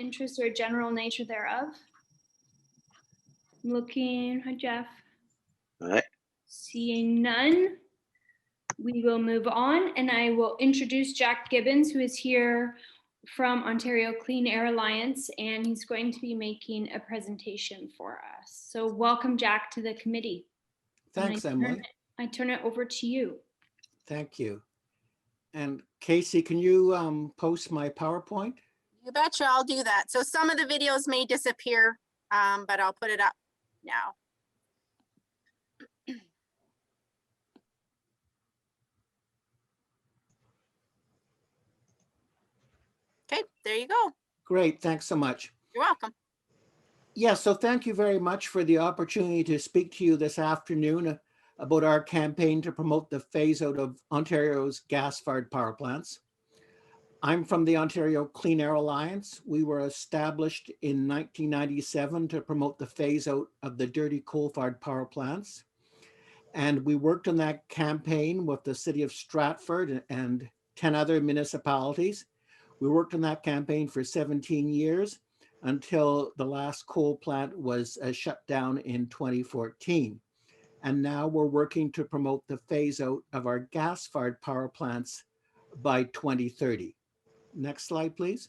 interest or general nature thereof? Looking, hi Jeff. All right. Seeing none, we will move on, and I will introduce Jack Gibbons, who is here from Ontario Clean Air Alliance, and he's going to be making a presentation for us. So welcome, Jack, to the committee. Thanks, Emily. I turn it over to you. Thank you. And Casey, can you post my PowerPoint? You betcha, I'll do that. So some of the videos may disappear, but I'll put it up now. Okay, there you go. Great, thanks so much. You're welcome. Yeah, so thank you very much for the opportunity to speak to you this afternoon about our campaign to promote the phase out of Ontario's gas-fired power plants. I'm from the Ontario Clean Air Alliance. We were established in 1997 to promote the phase out of the dirty coal-fired power plants. And we worked on that campaign with the city of Stratford and 10 other municipalities. We worked on that campaign for 17 years until the last coal plant was shut down in 2014. And now we're working to promote the phase out of our gas-fired power plants by 2030. Next slide, please.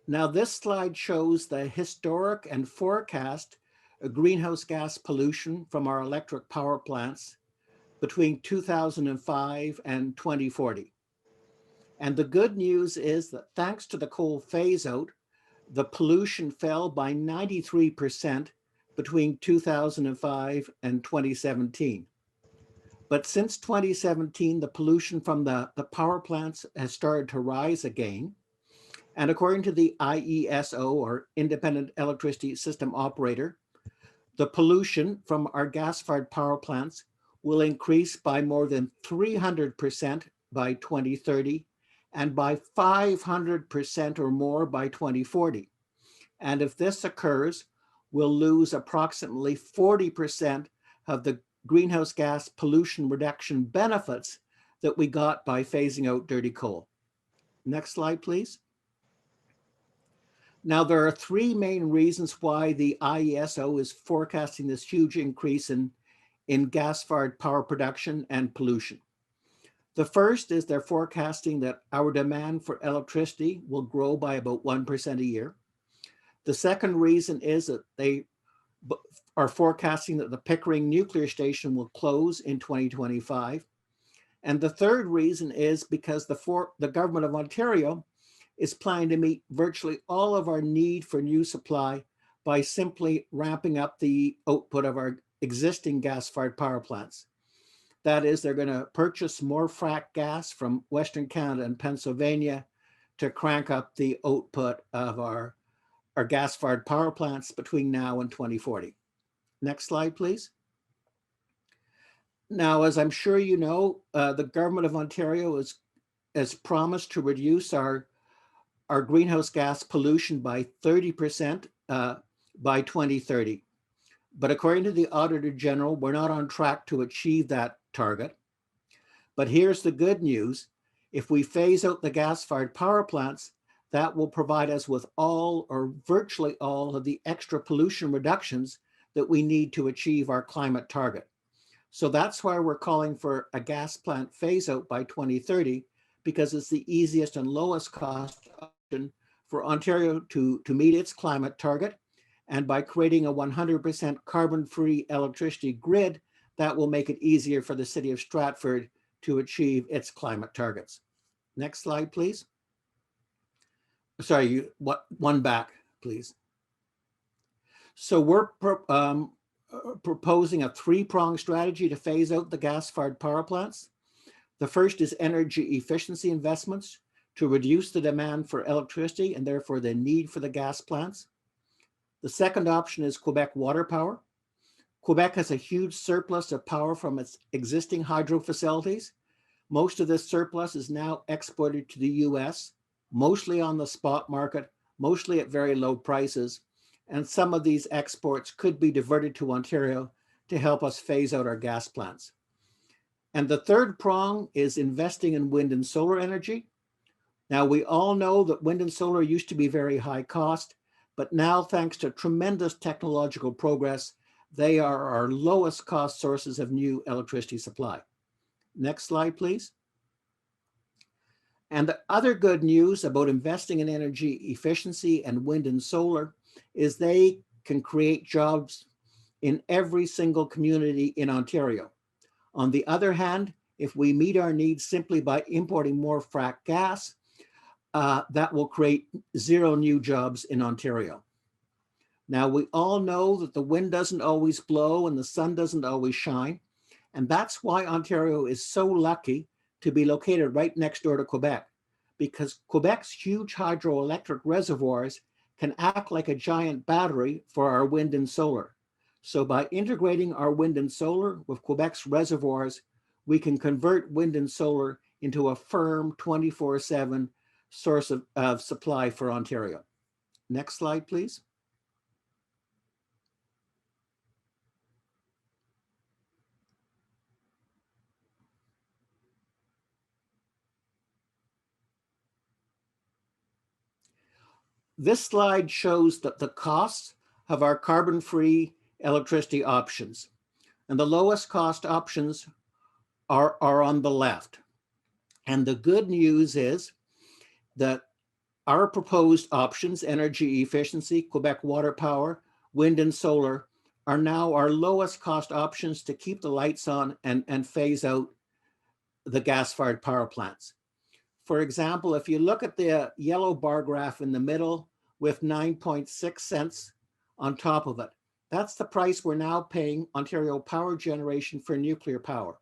Now this slide shows the historic and forecast greenhouse gas pollution from our electric power plants between 2005 and 2040. And the good news is that thanks to the coal phase out, the pollution fell by 93% between 2005 and 2017. But since 2017, the pollution from the power plants has started to rise again. And according to the IESO, or Independent Electricity System Operator, the pollution from our gas-fired power plants will increase by more than 300% by 2030 and by 500% or more by 2040. And if this occurs, we'll lose approximately 40% of the greenhouse gas pollution reduction benefits that we got by phasing out dirty coal. Next slide, please. Now, there are three main reasons why the IESO is forecasting this huge increase in gas-fired power production and pollution. The first is they're forecasting that our demand for electricity will grow by about 1% a year. The second reason is that they are forecasting that the Pickering nuclear station will close in 2025. And the third reason is because the government of Ontario is planning to meet virtually all of our need for new supply by simply ramping up the output of our existing gas-fired power plants. That is, they're going to purchase more frack gas from Western Canada and Pennsylvania to crank up the output of our gas-fired power plants between now and 2040. Next slide, please. Now, as I'm sure you know, the government of Ontario has promised to reduce our greenhouse gas pollution by 30% by 2030. But according to the Auditor General, we're not on track to achieve that target. But here's the good news. If we phase out the gas-fired power plants, that will provide us with all or virtually all of the extra pollution reductions that we need to achieve our climate target. So that's why we're calling for a gas plant phase out by 2030, because it's the easiest and lowest cost option for Ontario to meet its climate target. And by creating a 100% carbon-free electricity grid, that will make it easier for the city of Stratford to achieve its climate targets. Next slide, please. Sorry, one back, please. So we're proposing a three-pronged strategy to phase out the gas-fired power plants. The first is energy efficiency investments to reduce the demand for electricity and therefore the need for the gas plants. The second option is Quebec water power. Quebec has a huge surplus of power from its existing hydro facilities. Most of this surplus is now exported to the US, mostly on the spot market, mostly at very low prices. And some of these exports could be diverted to Ontario to help us phase out our gas plants. And the third prong is investing in wind and solar energy. Now, we all know that wind and solar used to be very high cost, but now, thanks to tremendous technological progress, they are our lowest cost sources of new electricity supply. Next slide, please. And the other good news about investing in energy efficiency and wind and solar is they can create jobs in every single community in Ontario. On the other hand, if we meet our needs simply by importing more frack gas, that will create 0 new jobs in Ontario. Now, we all know that the wind doesn't always blow and the sun doesn't always shine. And that's why Ontario is so lucky to be located right next door to Quebec, because Quebec's huge hydroelectric reservoirs can act like a giant battery for our wind and solar. So by integrating our wind and solar with Quebec's reservoirs, we can convert wind and solar into a firm 24/7 source of supply for Ontario. Next slide, please. This slide shows that the costs of our carbon-free electricity options. And the lowest cost options are on the left. And the good news is that our proposed options, energy efficiency, Quebec water power, wind and solar, are now our lowest cost options to keep the lights on and phase out the gas-fired power plants. For example, if you look at the yellow bar graph in the middle with 9.6 cents on top of it, that's the price we're now paying Ontario Power Generation for nuclear power.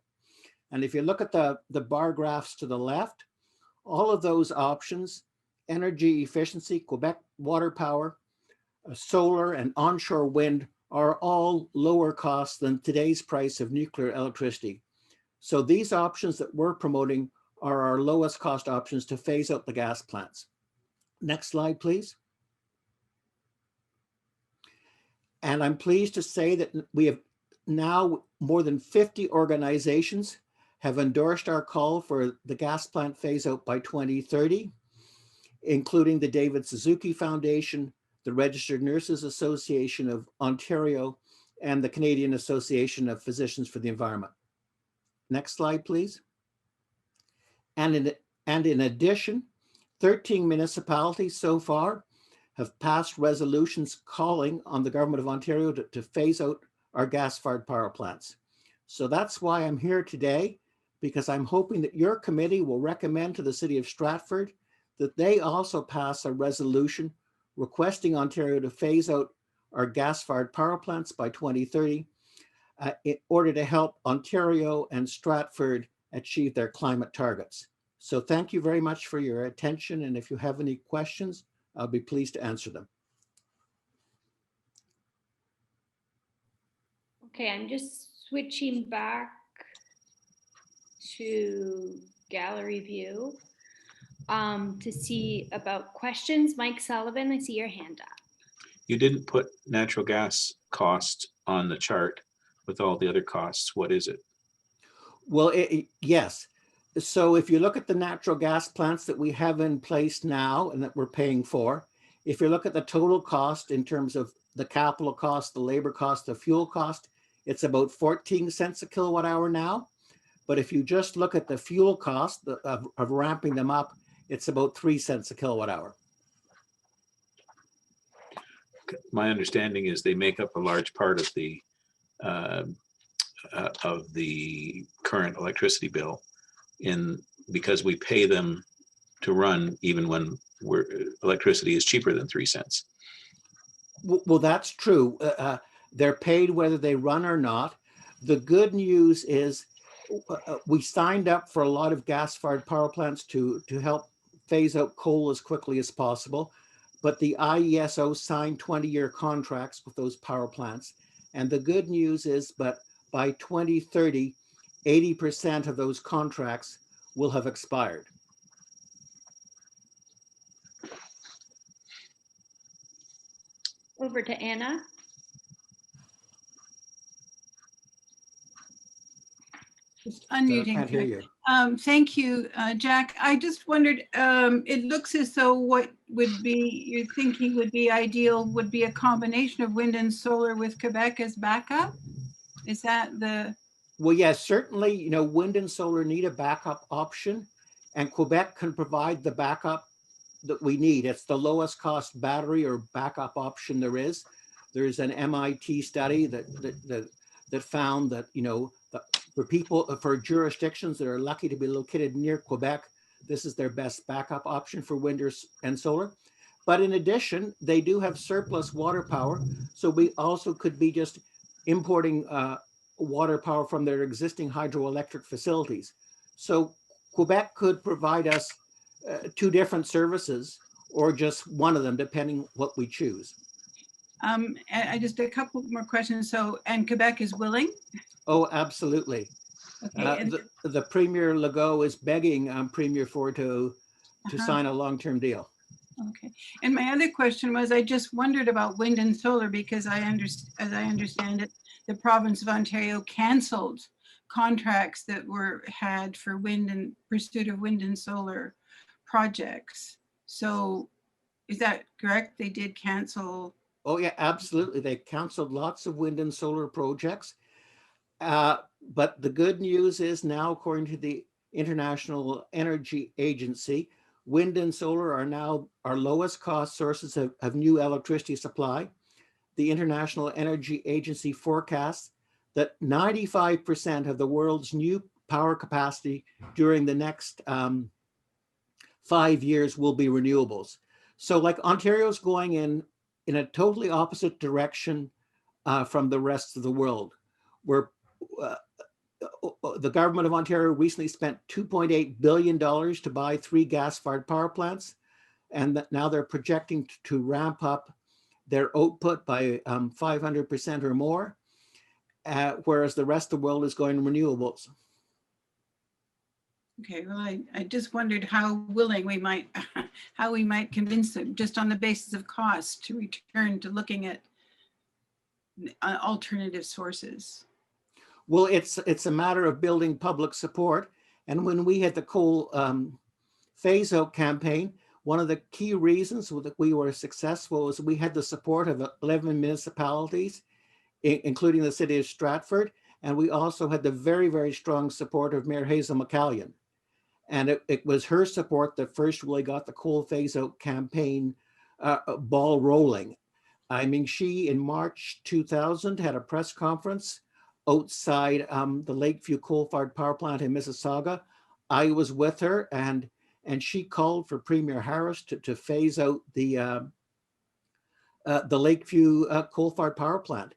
And if you look at the bar graphs to the left, all of those options, energy efficiency, Quebec water power, solar and onshore wind, are all lower cost than today's price of nuclear electricity. So these options that we're promoting are our lowest cost options to phase out the gas plants. Next slide, please. And I'm pleased to say that we have now more than 50 organizations have endorsed our call for the gas plant phase out by 2030, including the David Suzuki Foundation, the Registered Nurses Association of Ontario, and the Canadian Association of Physicians for the Environment. Next slide, please. And in addition, 13 municipalities so far have passed resolutions calling on the Government of Ontario to phase out our gas-fired power plants. So that's why I'm here today, because I'm hoping that your committee will recommend to the City of Stratford that they also pass a resolution requesting Ontario to phase out our gas-fired power plants by 2030 in order to help Ontario and Stratford achieve their climate targets. So thank you very much for your attention. And if you have any questions, I'll be pleased to answer them. Okay, I'm just switching back to gallery view to see about questions. Mike Sullivan, I see your hand up. You didn't put natural gas cost on the chart with all the other costs. What is it? Well, yes. So if you look at the natural gas plants that we have in place now and that we're paying for, if you look at the total cost in terms of the capital cost, the labor cost, the fuel cost, it's about 14 cents a kilowatt hour now. But if you just look at the fuel cost of ramping them up, it's about 3 cents a kilowatt hour. My understanding is they make up a large part of the current electricity bill, because we pay them to run even when electricity is cheaper than 3 cents. Well, that's true. They're paid whether they run or not. The good news is we signed up for a lot of gas-fired power plants to help phase out coal as quickly as possible. But the IESO signed 20-year contracts with those power plants. And the good news is, but by 2030, 80% of those contracts will have expired. Over to Anna. Just So I unmuting. can't hear you. Thank you, Jack. I just wondered, it looks as though what would be, you're thinking would be ideal would be a combination of wind and solar with Quebec as backup? Is that the, Well, yes, certainly, you know, wind and solar need a backup option, and Quebec can provide the backup that we need. It's the lowest cost battery or backup option there is. There's an MIT study that found that, you know, for people, for jurisdictions that are lucky to be located near Quebec, this is their best backup option for wind and solar. But in addition, they do have surplus water power. So we also could be just importing water power from their existing hydroelectric facilities. So Quebec could provide us two different services or just one of them, depending what we choose. I just a couple more questions. So, and Quebec is willing? Oh, absolutely. Okay. The Premier Legault is begging Premier Ford to Uh-huh. sign a long-term deal. Okay. And my other question was, I just wondered about wind and solar because as I understand it, the province of Ontario canceled contracts that were had for wind and pursuit of wind and solar projects. So is that correct? They did cancel? Oh yeah, absolutely. They canceled lots of wind and solar projects. But the good news is now, according to the International Energy Agency, wind and solar are now our lowest cost sources of new electricity supply. The International Energy Agency forecasts that 95% of the world's new power capacity during the next 5 years will be renewables. So like Ontario's going in a totally opposite direction from the rest of the world. Where the government of Ontario recently spent $2.8 billion to buy 3 gas-fired power plants, and now they're projecting to ramp up their output by 500% or more, whereas the rest of the world is going renewables. Okay, well, I just wondered how willing we might, how we might convince them just on the basis of cost to return to looking at alternative sources. Well, it's a matter of building public support. And when we had the coal phase out campaign, one of the key reasons that we were successful is we had the support of 11 municipalities, including the city of Stratford. And we also had the very, very strong support of Mayor Hazel McCallion. And it was her support that first really got the coal phase out campaign ball rolling. I mean, she in March 2000 had a press conference outside the Lakeview coal-fired power plant in Mississauga. I was with her, and she called for Premier Harris to phase out the Lakeview coal-fired power plant.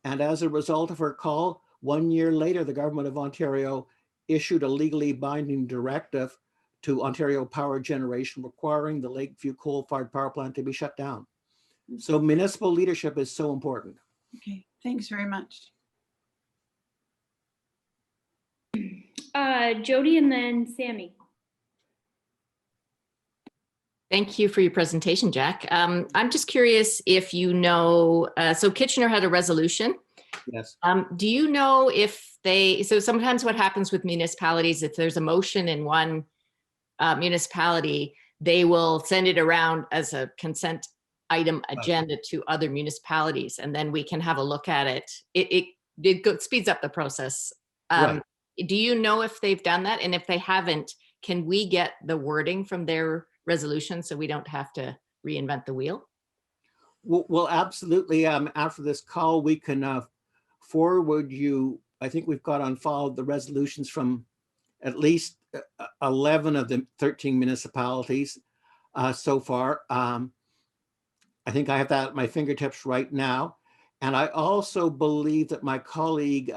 And as a result of her call, 1 year later, the government of Ontario issued a legally binding directive to Ontario Power Generation requiring the Lakeview coal-fired power plant to be shut down. So municipal leadership is so important. Okay, thanks very much. Jody and then Sammy. Thank you for your presentation, Jack. I'm just curious if you know, so Kitchener had a resolution. Yes. Do you know if so sometimes what happens with municipalities, if there's a motion in one municipality, they will send it around as a consent item agenda to other municipalities, and then we can have a look at it. It speeds up the process. Right. Do you know if they've done that? And if they haven't, can we get the wording from their resolution so we don't have to reinvent the wheel? Well, absolutely. After this call, we can forward you. I think we've got on file the resolutions from at least 11 of the 13 municipalities so far. I think I have that at my fingertips right now. And I also believe that my colleague,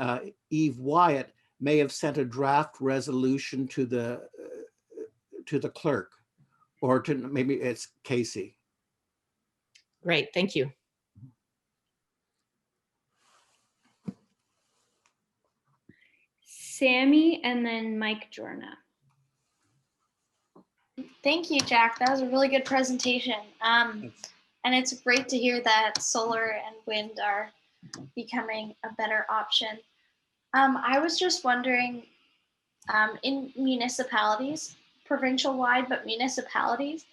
Eve Wyatt, may have sent a draft resolution to the clerk, or to maybe it's Casey. Great, thank you. Sammy and then Mike Jorna. Thank you, Jack. That was a really good presentation. And it's great to hear that solar and wind are becoming a better option. I was just wondering, in municipalities, provincial wide, but municipalities,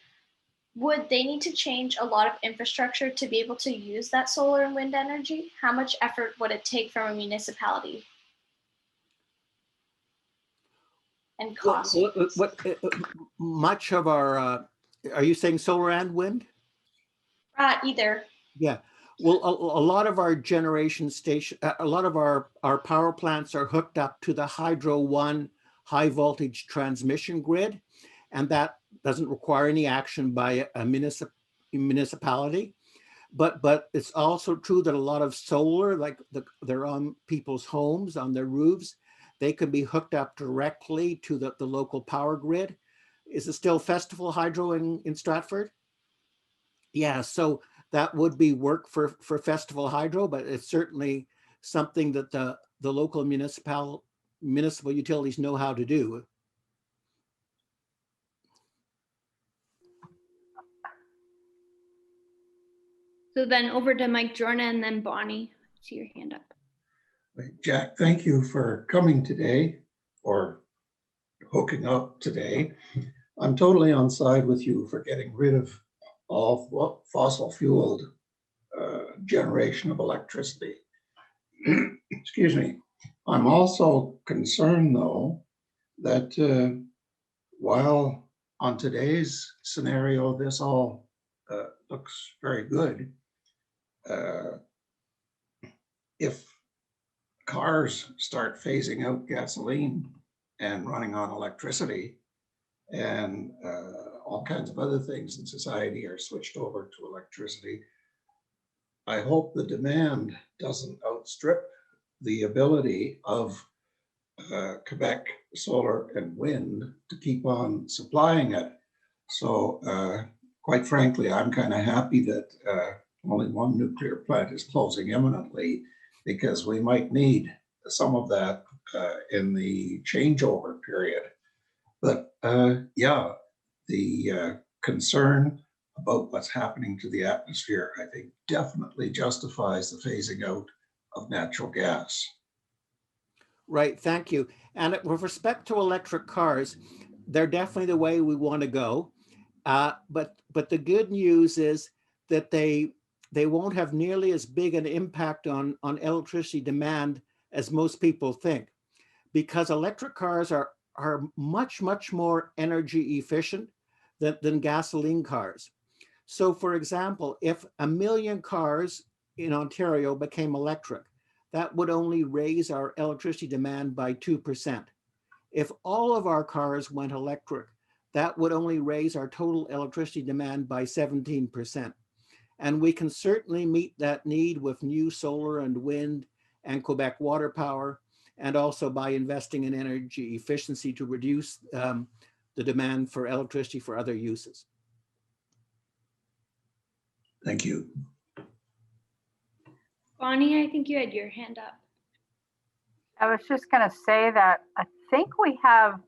would they need to change a lot of infrastructure to be able to use that solar and wind energy? How much effort would it take from a municipality? And cost? Much of our, are you saying solar and wind? Either. Yeah. Well, a lot of our generation station, a lot of our power plants are hooked up to the Hydro One high voltage transmission grid, and that doesn't require any action by a municipality. But it's also true that a lot of solar, like they're on people's homes, on their roofs, they can be hooked up directly to the local power grid. Is it still Festival Hydro in Stratford? Yeah, so that would be work for Festival Hydro, but it's certainly something that the local municipal utilities know how to do. So then over to Mike Jorna and then Bonnie. I see your hand up. Jack, thank you for coming today or hooking up today. I'm totally on side with you for getting rid of all fossil fueled generation of electricity. Excuse me. I'm also concerned though that while on today's scenario, this all looks very good, if cars start phasing out gasoline and running on electricity, and all kinds of other things in society are switched over to electricity, I hope the demand doesn't outstrip the ability of Quebec solar and wind to keep on supplying it. So quite frankly, I'm kind of happy that only one nuclear plant is closing imminently, because we might need some of that in the changeover period. But yeah, the concern about what's happening to the atmosphere, I think definitely justifies the phasing out of natural gas. Right, thank you. And with respect to electric cars, they're definitely the way we want to go. But the good news is that they won't have nearly as big an impact on electricity demand as most people think, because electric cars are much more energy efficient than gasoline cars. So for example, if 1 million cars in Ontario became electric, that would only raise our electricity demand by 2%. If all of our cars went electric, that would only raise our total electricity demand by 17%. And we can certainly meet that need with new solar and wind and Quebec water power, and also by investing in energy efficiency to reduce the demand for electricity for other uses. Thank you. Bonnie, I think you had your hand up. I was just going to say that I think we have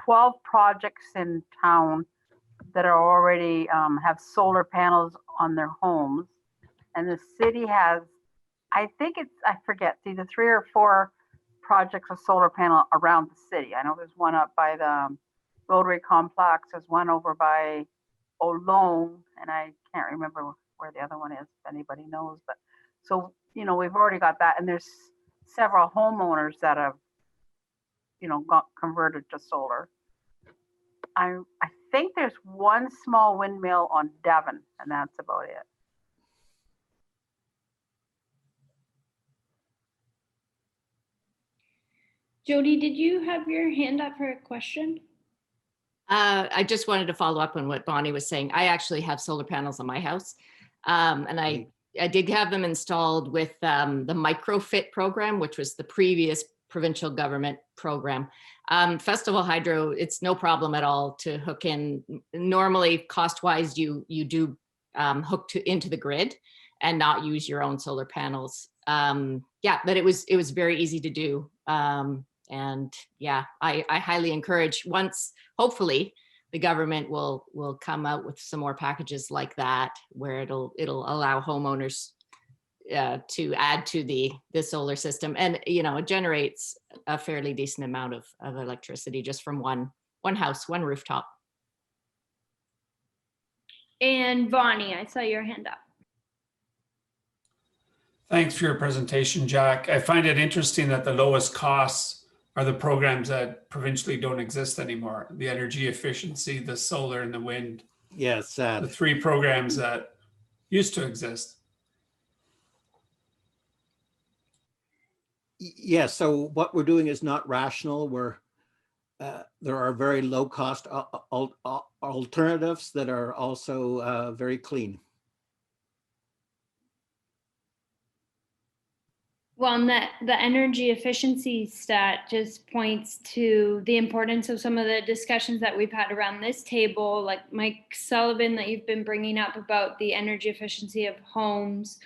12 projects in town that are already have solar panels on their homes. And the city has, I forget, it's either 3 or 4 projects of solar panel around the city. I know there's one up by the Rotary Complex. There's one over by Olone, and I can't remember where the other one is, if anybody knows. But so, you know, we've already got that. And there's several homeowners that have, you know, got converted to solar. I think there's one small windmill on Devon, and that's about it. Jody, did you have your hand up for a question? I just wanted to follow up on what Bonnie was saying. I actually have solar panels on my house. And I did have them installed with the microfit program, which was the previous provincial government program. Festival Hydro, it's no problem at all to hook in. Normally, cost-wise, you do hook into the grid and not use your own solar panels. Yeah, but it was very easy to do. And yeah, I highly encourage, once, hopefully, the government will come out with some more packages like that, where it'll allow homeowners to add to the solar system. And, you know, it generates a fairly decent amount of electricity just from one house, one rooftop. And Vonnie, I saw your hand up. Thanks for your presentation, Jack. I find it interesting that the lowest costs are the programs that provincially don't exist anymore. The energy efficiency, the solar and the wind. Yes, The three programs that used to exist. Yes, so what we're doing is not rational. There are very low cost alternatives that are also very clean. Well, and the energy efficiency stat just points to the importance of some of the discussions that we've had around this table, like Mike Sullivan that you've been bringing up about the energy efficiency of homes,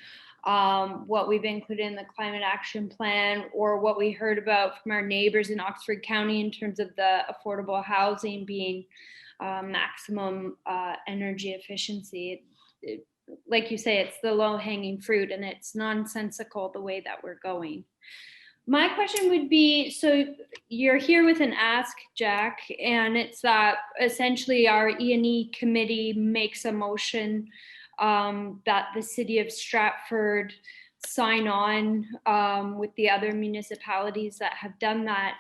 what we've included in the climate action plan, or what we heard about from our neighbors in Oxford County in terms of the affordable housing being maximum energy efficiency. Like you say, it's the low hanging fruit, and it's nonsensical the way that we're going. My question would be, so you're here with an ask, Jack, and it's that essentially our E&E committee makes a motion that the city of Stratford sign on with the other municipalities that have done that.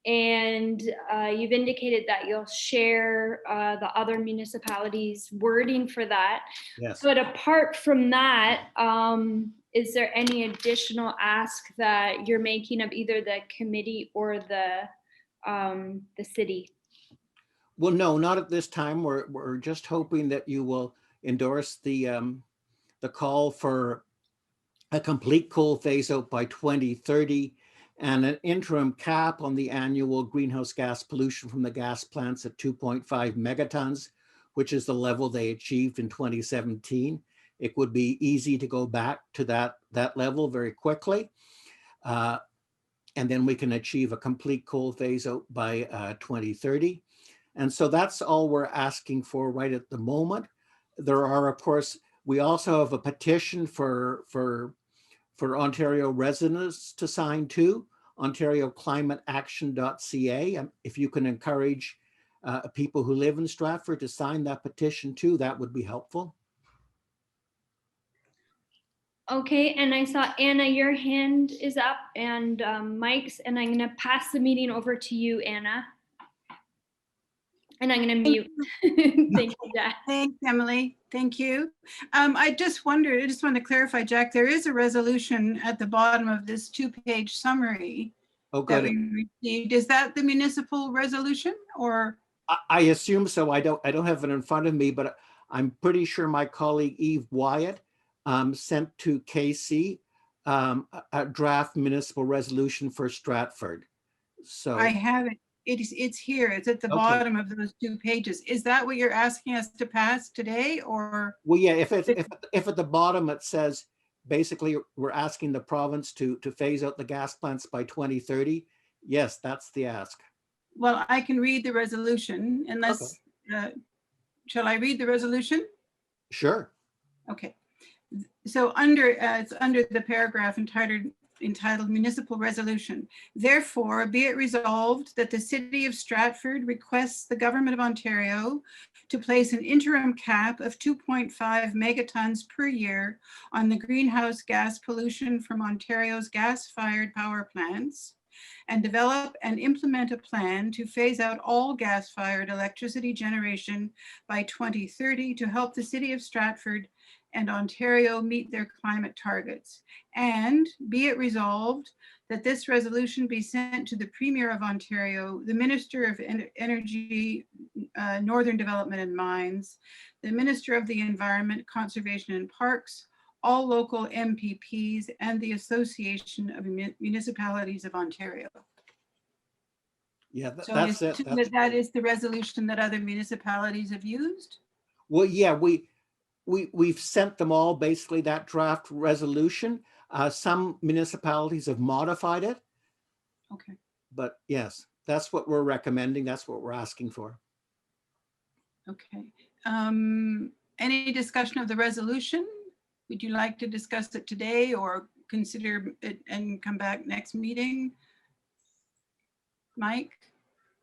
And you've indicated that you'll share the other municipalities' wording for that. Yes. But apart from that, is there any additional ask that you're making of either the committee or the city? Well, no, not at this time. We're just hoping that you will endorse the call for a complete coal phase out by 2030 and an interim cap on the annual greenhouse gas pollution from the gas plants at 2.5 megatons, which is the level they achieved in 2017. It would be easy to go back to that level very quickly. And then we can achieve a complete coal phase out by 2030. And so that's all we're asking for right at the moment. There are, of course, we also have a petition for Ontario residents to sign to, OntarioClimateAction.ca. If you can encourage people who live in Stratford to sign that petition too, that would be helpful. Okay, and I saw Anna, your hand is up, and Mike's, and I'm gonna pass the meeting over to you, Anna. And I'm gonna mute. Thank you, Jack. Thanks, Emily. Thank you. I just wanted to clarify, Jack, there is a resolution at the bottom of this 2-page summary that we received. Is that the municipal resolution, or? I assume so. I don't have it in front of me, but I'm pretty sure my colleague Eve Wyatt sent to Casey a draft municipal resolution for Stratford. So I have it. It's here. It's at the bottom of those 2 pages. Is that what you're asking us to pass today, or? Well, yeah. If at the bottom it says basically we're asking the province to phase out the gas plants by 2030. Yes, that's the ask. Well, I can read the resolution unless. Shall I read the resolution? Sure. Okay. So it's under the paragraph entitled Municipal Resolution. Therefore, be it resolved that the City of Stratford requests the Government of Ontario to place an interim cap of 2.5 megatons per year on the greenhouse gas pollution from Ontario's gas-fired power plants, and develop and implement a plan to phase out all gas-fired electricity generation by 2030 to help the City of Stratford and Ontario meet their climate targets. And be it resolved that this resolution be sent to the Premier of Ontario, the Minister of Energy, Northern Development and Mines, the Minister of the Environment, Conservation and Parks, all local MPPs, and the Association of Municipalities of Ontario. Yeah, So that's it. That is the resolution that other municipalities have used? Well, yeah, we've sent them all basically that draft resolution. Some municipalities have modified it. Okay. But yes, that's what we're recommending. That's what we're asking for. Okay. Any discussion of the resolution? Would you like to discuss it today or consider it and come back next meeting? Mike?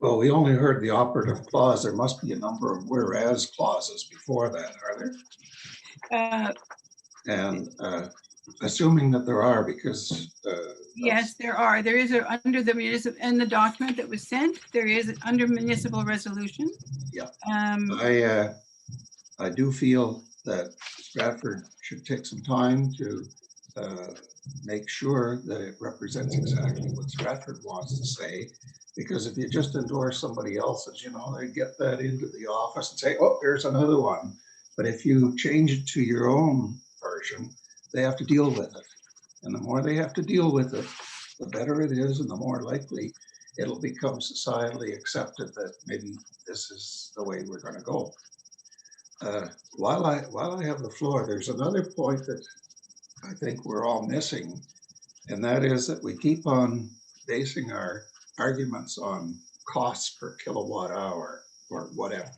Well, we only heard the operative clause. There must be a number of whereas clauses before that, are there? And assuming that there are, because Yes, there are. There is under the municipal, in the document that was sent, there is under municipal resolution. Yeah. Um, I do feel that Stratford should take some time to make sure that it represents exactly what Stratford wants to say. Because if you just endorse somebody else's, you know, they get that into the office and say, oh, there's another one. But if you change it to your own version, they have to deal with it. And the more they have to deal with it, the better it is, and the more likely it'll become societally accepted that maybe this is the way we're going to go. While I have the floor, there's another point that I think we're all missing, and that is that we keep on basing our arguments on costs per kilowatt hour or whatever.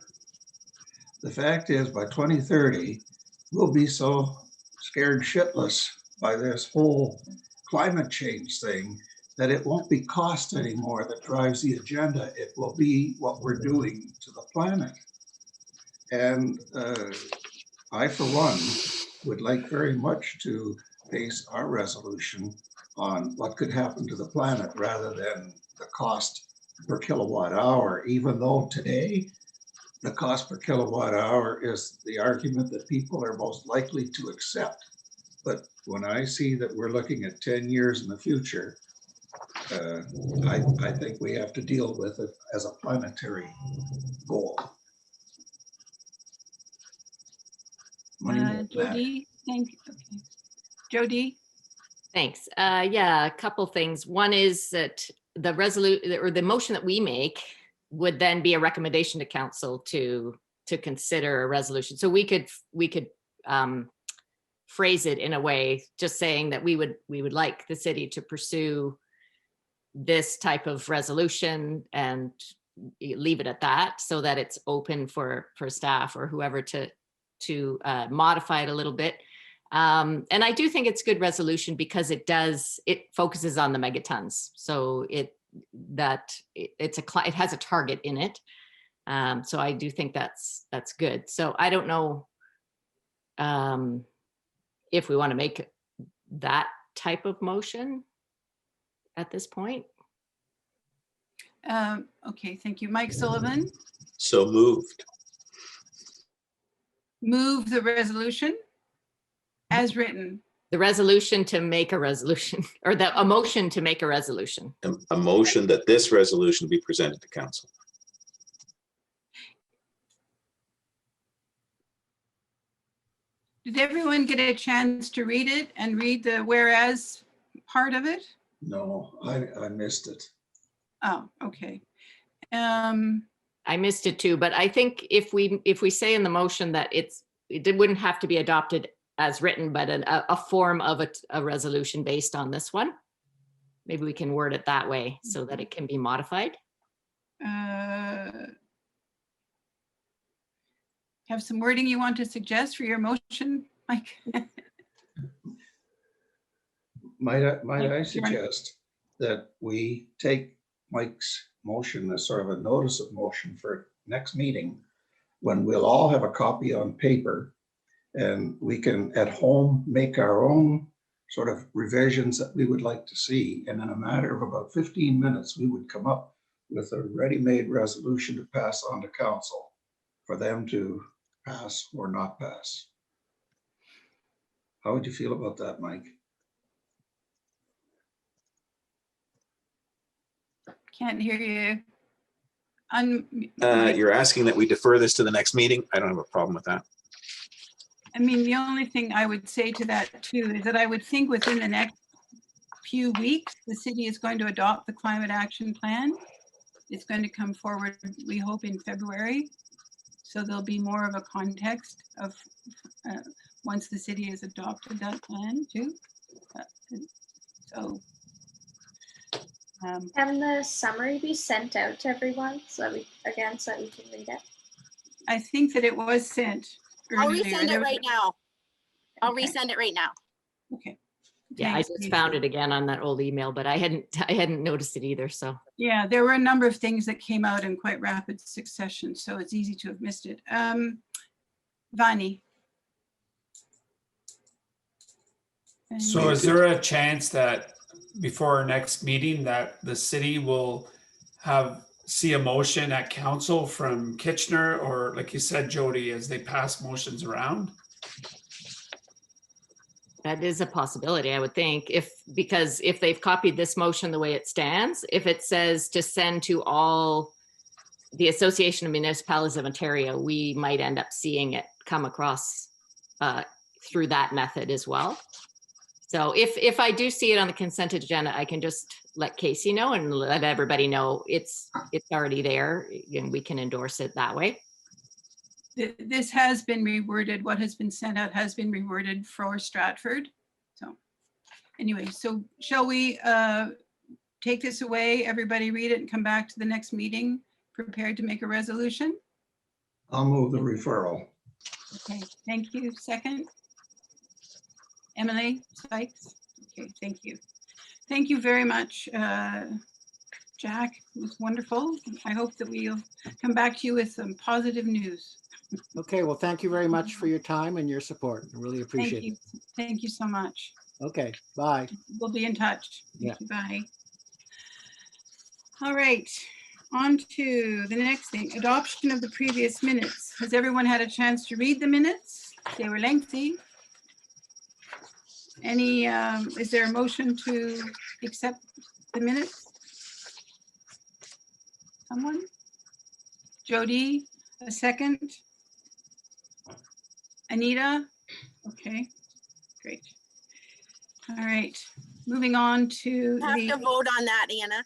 The fact is, by 2030, we'll be so scared shitless by this whole climate change thing that it won't be cost anymore that drives the agenda. It will be what we're doing to the planet. And I, for one, would like very much to base our resolution on what could happen to the planet rather than the cost per kilowatt hour, even though today the cost per kilowatt hour is the argument that people are most likely to accept. But when I see that we're looking at 10 years in the future, I think we have to deal with it as a planetary goal. Jody, thank you. Okay. Jody? Thanks. Yeah, a couple things. One is that the resolution or the motion that we make would then be a recommendation to council to consider a resolution. So we could phrase it in a way just saying that we would like the city to pursue this type of resolution and leave it at that, so that it's open for staff or whoever to modify it a little bit. And I do think it's good resolution because it focuses on the megatons. So it has a target in it. So I do think that's good. So I don't know if we want to make that type of motion at this point. Okay, thank you. Mike Sullivan? So moved. Move the resolution as written. The resolution to make a resolution, or a motion to make a resolution. A motion that this resolution be presented to council. Did everyone get a chance to read it and read the whereas part of it? No, I missed it. Oh, okay. I missed it too, but I think if we say in the motion that it wouldn't have to be adopted as written, but a form of a resolution based on this one, maybe we can word it that way so that it can be modified. Have some wording you want to suggest for your motion, Mike? Might I suggest that we take Mike's motion as sort of a notice of motion for next meeting, when we'll all have a copy on paper and we can at home make our own sort of revisions that we would like to see. And in a matter of about 15 minutes, we would come up with a ready-made resolution to pass on to council for them to pass or not pass. How would you feel about that, Mike? Can't hear you. You're asking that we defer this to the next meeting? I don't have a problem with that. I mean, the only thing I would say to that too is that I would think within the next few weeks, the city is going to adopt the climate action plan. It's going to come forward, we hope, in February. So there'll be more of a context of once the city has adopted that plan too. So. Can the summary be sent out to everyone so that we can read it? I think that it was sent I'll earlier. resend it right now. I'll Okay. resend it right now. Okay. Yeah, I Thanks, just Lisa. found it again on that old email, but I hadn't noticed it either. So Yeah, there were a number of things that came out in quite rapid succession, so it's easy to have missed it. Vani. So is there a chance that before our next meeting that the city will see a motion at council from Kitchener, or like you said, Jody, as they pass motions around? that is a possibility, I would think, because if they've copied this motion the way it stands, if it says to send to all the Association of Municipalities of Ontario, we might end up seeing it come across through that method as well. So if I do see it on the consent agenda, I can just let Casey know and let everybody know it's already there and we can endorse it that way. This has been reworded. What has been sent out has been reworded for Stratford. So anyway, so shall we take this away, everybody read it and come back to the next meeting prepared to make a resolution? I'll move the referral. Okay, thank you. Second? Emily Sykes? Okay, thank you. Thank you very much, Jack. It was wonderful. I hope that we'll come back to you with some positive news. Okay, well, thank you very much for your time and your support. I really appreciate Thank you. it. Thank you so much. Okay, bye. We'll be in touch. Yeah. Bye. All right, on to the next thing, adoption of the previous minutes. Has everyone had a chance to read the minutes? They were lengthy. Is there a motion to accept the minutes? Someone? Jody, a second? Anita? Okay, great. All right, moving on to You have to the, vote on that, Anna.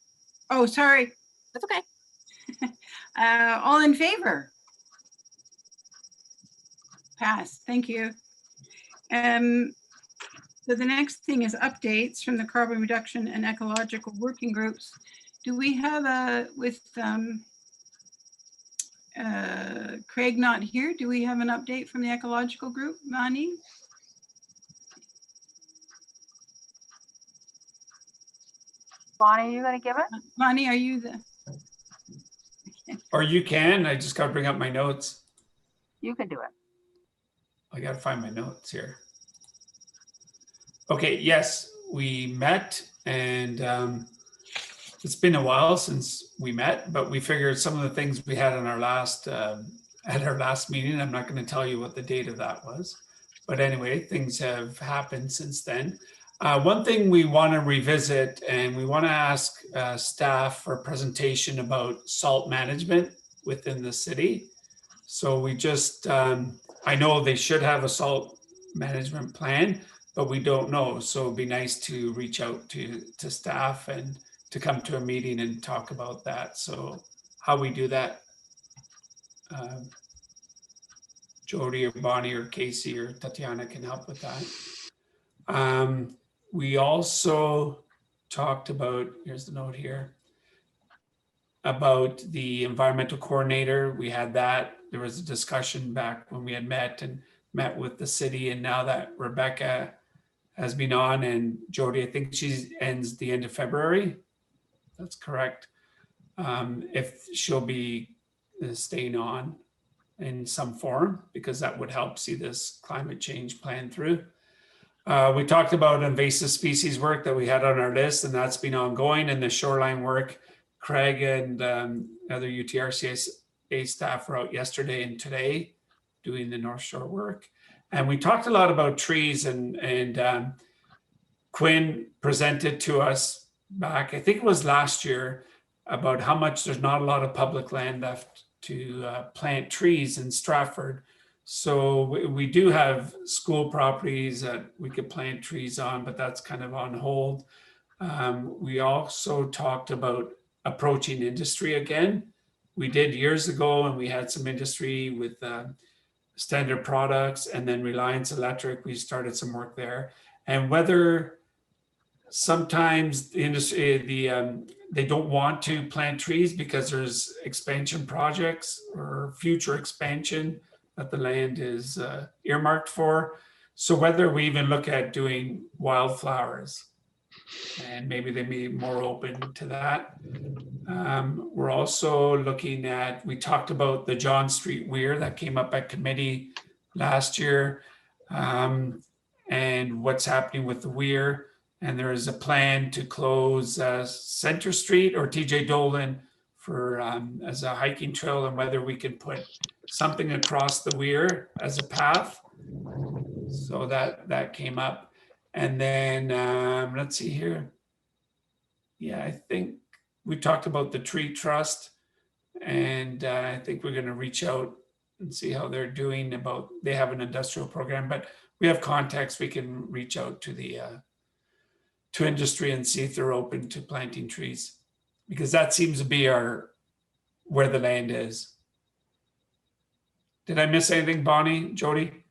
oh, sorry. That's okay. All in favor? Pass, thank you. So the next thing is updates from the carbon reduction and ecological working groups. Do we have with Craig not here, do we have an update from the ecological group, Mani? Bonnie, you gonna give it? Mani, are you the? Or you can, I just got to bring up my notes. You can do it. I got to find my notes here. Okay, yes, we met and it's been a while since we met, but we figured some of the things we had on our last meeting, I'm not going to tell you what the date of that was, but anyway, things have happened since then. One thing we want to revisit, and we want to ask staff for a presentation about salt management within the city. So we just, I know they should have a salt management plan, but we don't know. So it'd be nice to reach out to staff and to come to a meeting and talk about that. So how we do that, Jody or Bonnie or Casey or Tatiana can help with that. We also talked about, here's the note here, about the environmental coordinator. We had that. There was a discussion back when we had met with the city, and now that Rebecca has been on, and Jody, I think she ends the end of February. That's correct. If she'll be staying on in some form, because that would help see this climate change plan through. We talked about invasive species work that we had on our list, and that's been ongoing, and the shoreline work. Craig and other UTRCA staff were out yesterday and today doing the North Shore work. And we talked a lot about trees, and Quinn presented to us back, I think it was last year, about how much there's not a lot of public land left to plant trees in Stratford. So we do have school properties that we could plant trees on, but that's kind of on hold. We also talked about approaching industry again. We did years ago, and we had some industry with Standard Products, and then Reliance Electric. We started some work there, and whether sometimes the industry, they don't want to plant trees because there's expansion projects or future expansion that the land is earmarked for. So whether we even look at doing wildflowers, and maybe they be more open to that. We're also looking at, we talked about the John Street Weir that came up at committee last year, and what's happening with the Weir. And there is a plan to close Center Street or TJ Dolan for as a hiking trail, and whether we can put something across the Weir as a path. So that came up. And then let's see here. Yeah, I think we talked about the tree trust, and I think we're going to reach out and see how they're doing. About, they have an industrial program, but we have contacts. We can reach out to the to industry and see if they're open to planting trees, because that seems to be where the land is. Did I miss anything, Bonnie, Jody?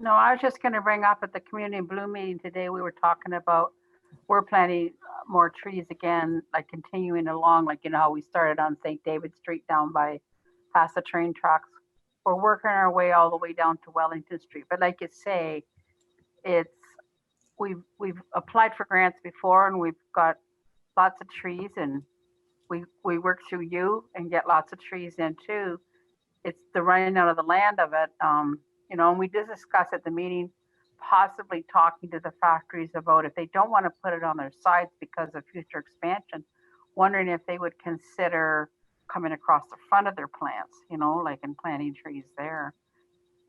No, I was just going to bring up at the community blue meeting today, we were talking about, we're planting more trees again, like continuing along, like, you know, how we started on St. David Street down by past the train tracks. We're working our way all the way down to Wellington Street. But like you say, it's, we've applied for grants before, and we've got lots of trees, and we work through you and get lots of trees in too. It's the running out of the land of it. You know, and we did discuss at the meeting, possibly talking to the factories about if they don't want to put it on their sites because of future expansion, wondering if they would consider coming across the front of their plants, you know, like, and planting trees there.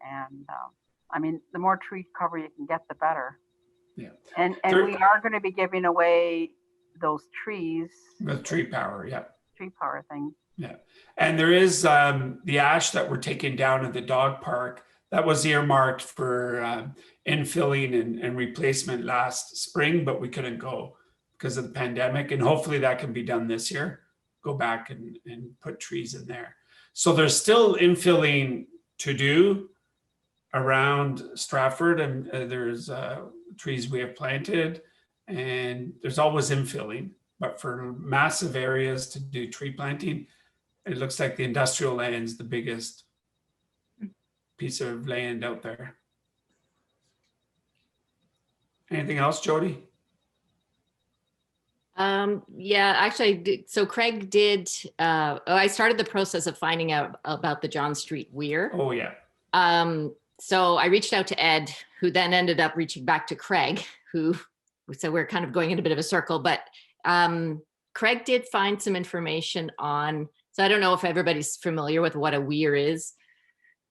And I mean, the more tree cover you can get, the better. Yeah. And we are going to be giving away those trees. The tree power, yeah. Tree power thing. Yeah. And there is the ash that we're taking down at the dog park that was earmarked for infilling and replacement last spring, but we couldn't go because of the pandemic. And hopefully that can be done this year. Go back and put trees in there. So there's still infilling to do around Stratford, and there's trees we have planted, and there's always infilling. But for massive areas to do tree planting, it looks like the industrial land's the biggest piece of land out there. Anything else, Jody? Yeah, actually, so Craig did, I started the process of finding out about the John Street Weir. Oh, yeah. So I reached out to Ed, who then ended up reaching back to Craig, so we're kind of going in a bit of a circle, but Craig did find some information on, so I don't know if everybody's familiar with what a weir is.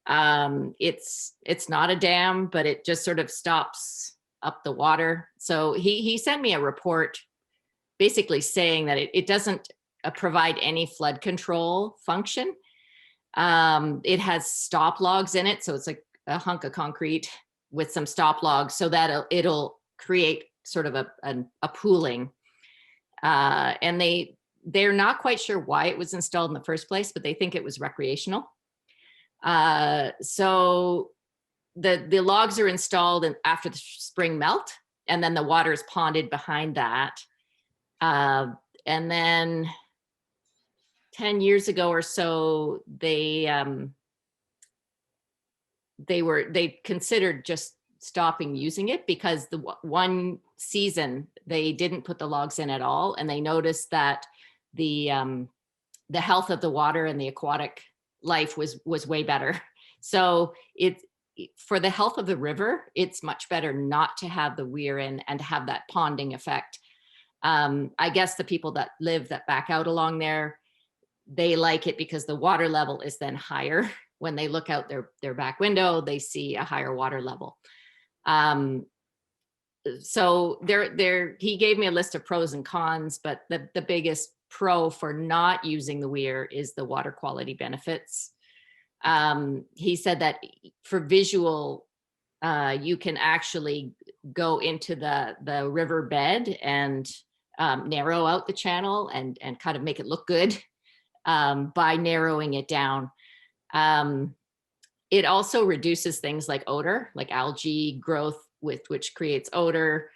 It's not a dam, but it just sort of stops up the water. So he sent me a report basically saying that it doesn't provide any flood control function. It has stop logs in it. So it's like a hunk of concrete with some stop logs so that it'll create sort of a pooling. And they're not quite sure why it was installed in the first place, but they think it was recreational. So the logs are installed after the spring melt, and then the water is ponded behind that. And then 10 years ago or so, they considered just stopping using it because the one season they didn't put the logs in at all, and they noticed that the health of the water and the aquatic life was way better. So for the health of the river, it's much better not to have the weir in and to have that ponding effect. I guess the people that back out along there, they like it because the water level is then higher. When they look out their back window, they see a higher water level. So he gave me a list of pros and cons, but the biggest pro for not using the weir is the water quality benefits. He said that for visual, you can actually go into the river bed and narrow out the channel and kind of make it look good by narrowing it down. It also reduces things like odor, like algae growth, which creates odor.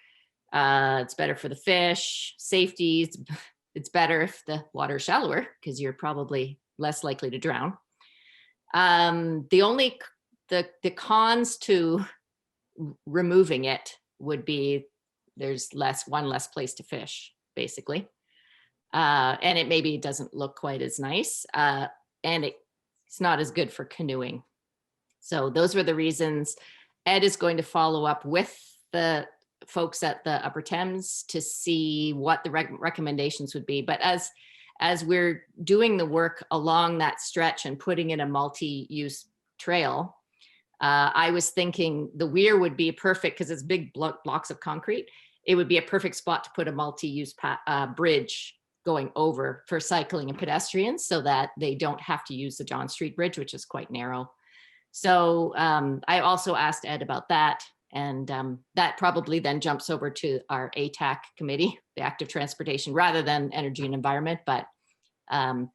It's better for the fish, safety. It's better if the water is shallower because you're probably less likely to drown. The only the cons to removing it would be there's one less place to fish, basically. And it maybe doesn't look quite as nice. And it's not as good for canoeing. So those were the reasons. Ed is going to follow up with the folks at the Upper Thames to see what the recommendations would be. But as we're doing the work along that stretch and putting in a multi-use trail, I was thinking the Weir would be perfect because it's big blocks of concrete. It would be a perfect spot to put a multi-use bridge going over for cycling and pedestrians so that they don't have to use the John Street Bridge, which is quite narrow. So I also asked Ed about that. And that probably then jumps over to our ATAC committee, the active transportation, rather than energy and environment. But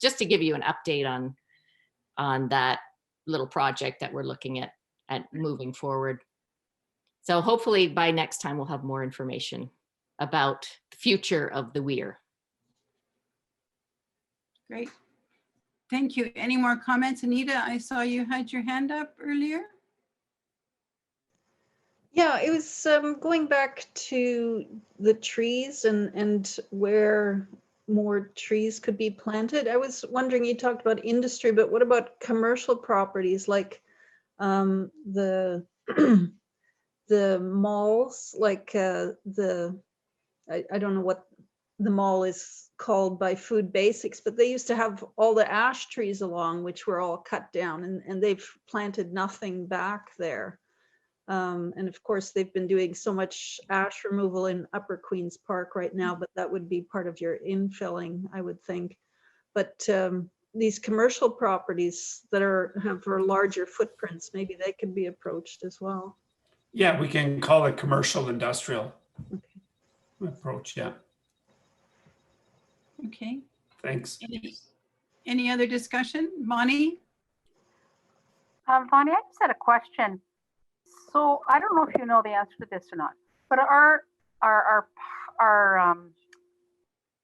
just to give you an update on that little project that we're looking at moving forward. So hopefully by next time we'll have more information about the future of the Weir. Great. Thank you. Any more comments? Anita, I saw you had your hand up earlier. Yeah, it was going back to the trees and where more trees could be planted. I was wondering, you talked about industry, but what about commercial properties like the malls, like I don't know what the mall is called by Food Basics, but they used to have all the ash trees along, which were all cut down, and they've planted nothing back there. And of course, they've been doing so much ash removal in Upper Queens Park right now, but that would be part of your infilling, I would think. But these commercial properties that have larger footprints, maybe they could be approached as well. Yeah, we can call it commercial industrial approach. Yeah. Okay. Thanks. Any other discussion? Bonnie? Bonnie, I just had a question. So I don't know if you know the answer to this or not, but our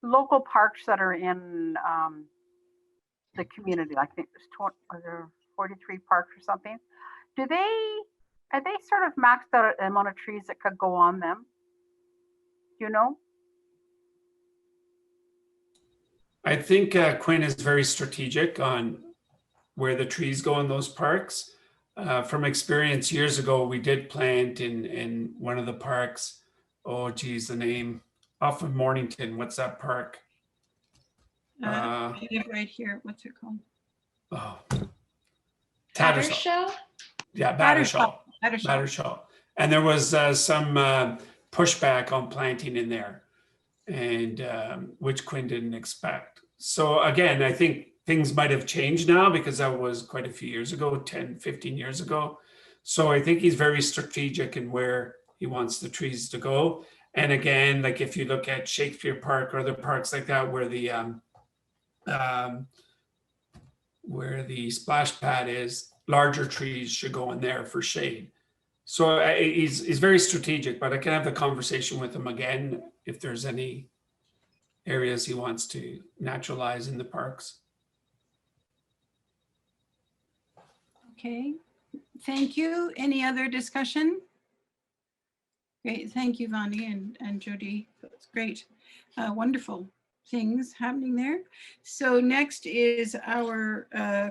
local parks that are in the community, I think there's 43 parks or something, are they sort of maxed out the amount of trees that could go on them? Do you know? I think Quinn is very strategic on where the trees go in those parks. From experience years ago, we did plant in one of the parks. Oh, geez, the name off of Mornington. What's that park? I have right here. What's it called? Oh, Tattersall? Yeah, Tattersall. And there was some pushback on planting in there, and which Quinn didn't expect. So again, I think things might have changed now because that was quite a few years ago, 10, 15 years ago. So I think he's very strategic in where he wants the trees to go. And again, like if you look at Shakespeare Park or other parks like that, where the splash pad is, larger trees should go in there for shade. So he's very strategic, but I can have the conversation with him again if there's any areas he wants to naturalize in the parks. Okay, thank you. Any other discussion? Great, thank you, Vani and Jody. That's great. Wonderful things happening there. So next is our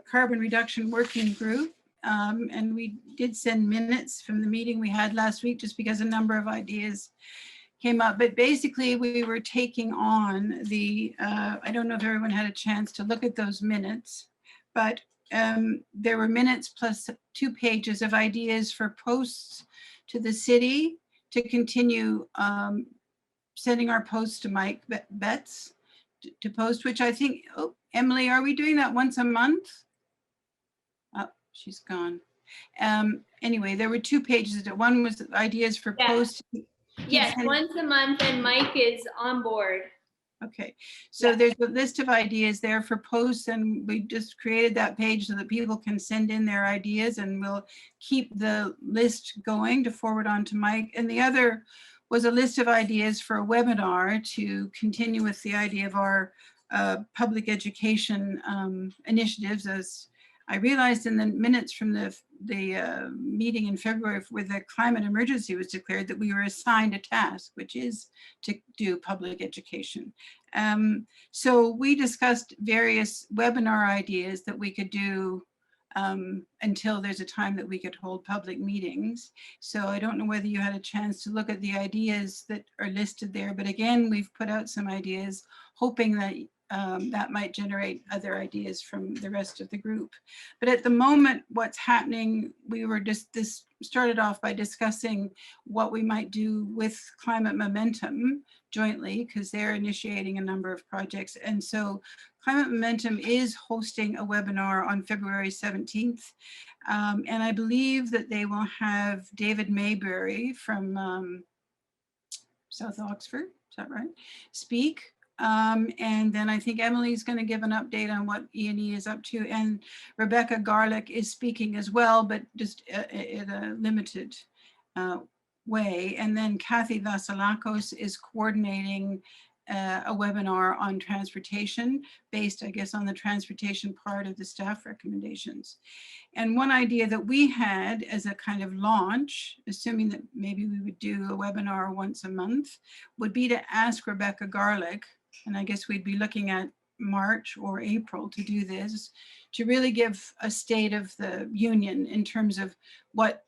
carbon reduction working group. And we did send minutes from the meeting we had last week just because a number of ideas came up. But basically we were taking on the, I don't know if everyone had a chance to look at those minutes, but there were minutes plus 2 pages of ideas for posts to the city to continue sending our posts to Mike Betts to post, which I think, oh, Emily, are we doing that once a month? Oh, she's gone. Anyway, there were 2 pages. One was ideas for posts. Yes, once a month, and Mike is on board. Okay, so there's a list of ideas there for posts, and we just created that page so that people can send in their ideas, and we'll keep the list going to forward on to Mike. And the other was a list of ideas for a webinar to continue with the idea of our public education initiatives as I realized in the minutes from the meeting in February where the climate emergency was declared that we were assigned a task, which is to do public education. So we discussed various webinar ideas that we could do until there's a time that we could hold public meetings. So I don't know whether you had a chance to look at the ideas that are listed there, but again, we've put out some ideas hoping that that might generate other ideas from the rest of the group. But at the moment, what's happening, we were this started off by discussing what we might do with Climate Momentum jointly, because they're initiating a number of projects. And so Climate Momentum is hosting a webinar on February 17th. And I believe that they will have David Maybury from South Oxford, is that right, speak. And then I think Emily's going to give an update on what E&E is up to, and Rebecca Garlick is speaking as well, but just in a limited way. And then Kathy Vasilakos is coordinating a webinar on transportation based, I guess, on the transportation part of the staff recommendations. And one idea that we had as a kind of launch, assuming that maybe we would do a webinar once a month, would be to ask Rebecca Garlick, and I guess we'd be looking at March or April to do this, to really give a state of the union in terms of what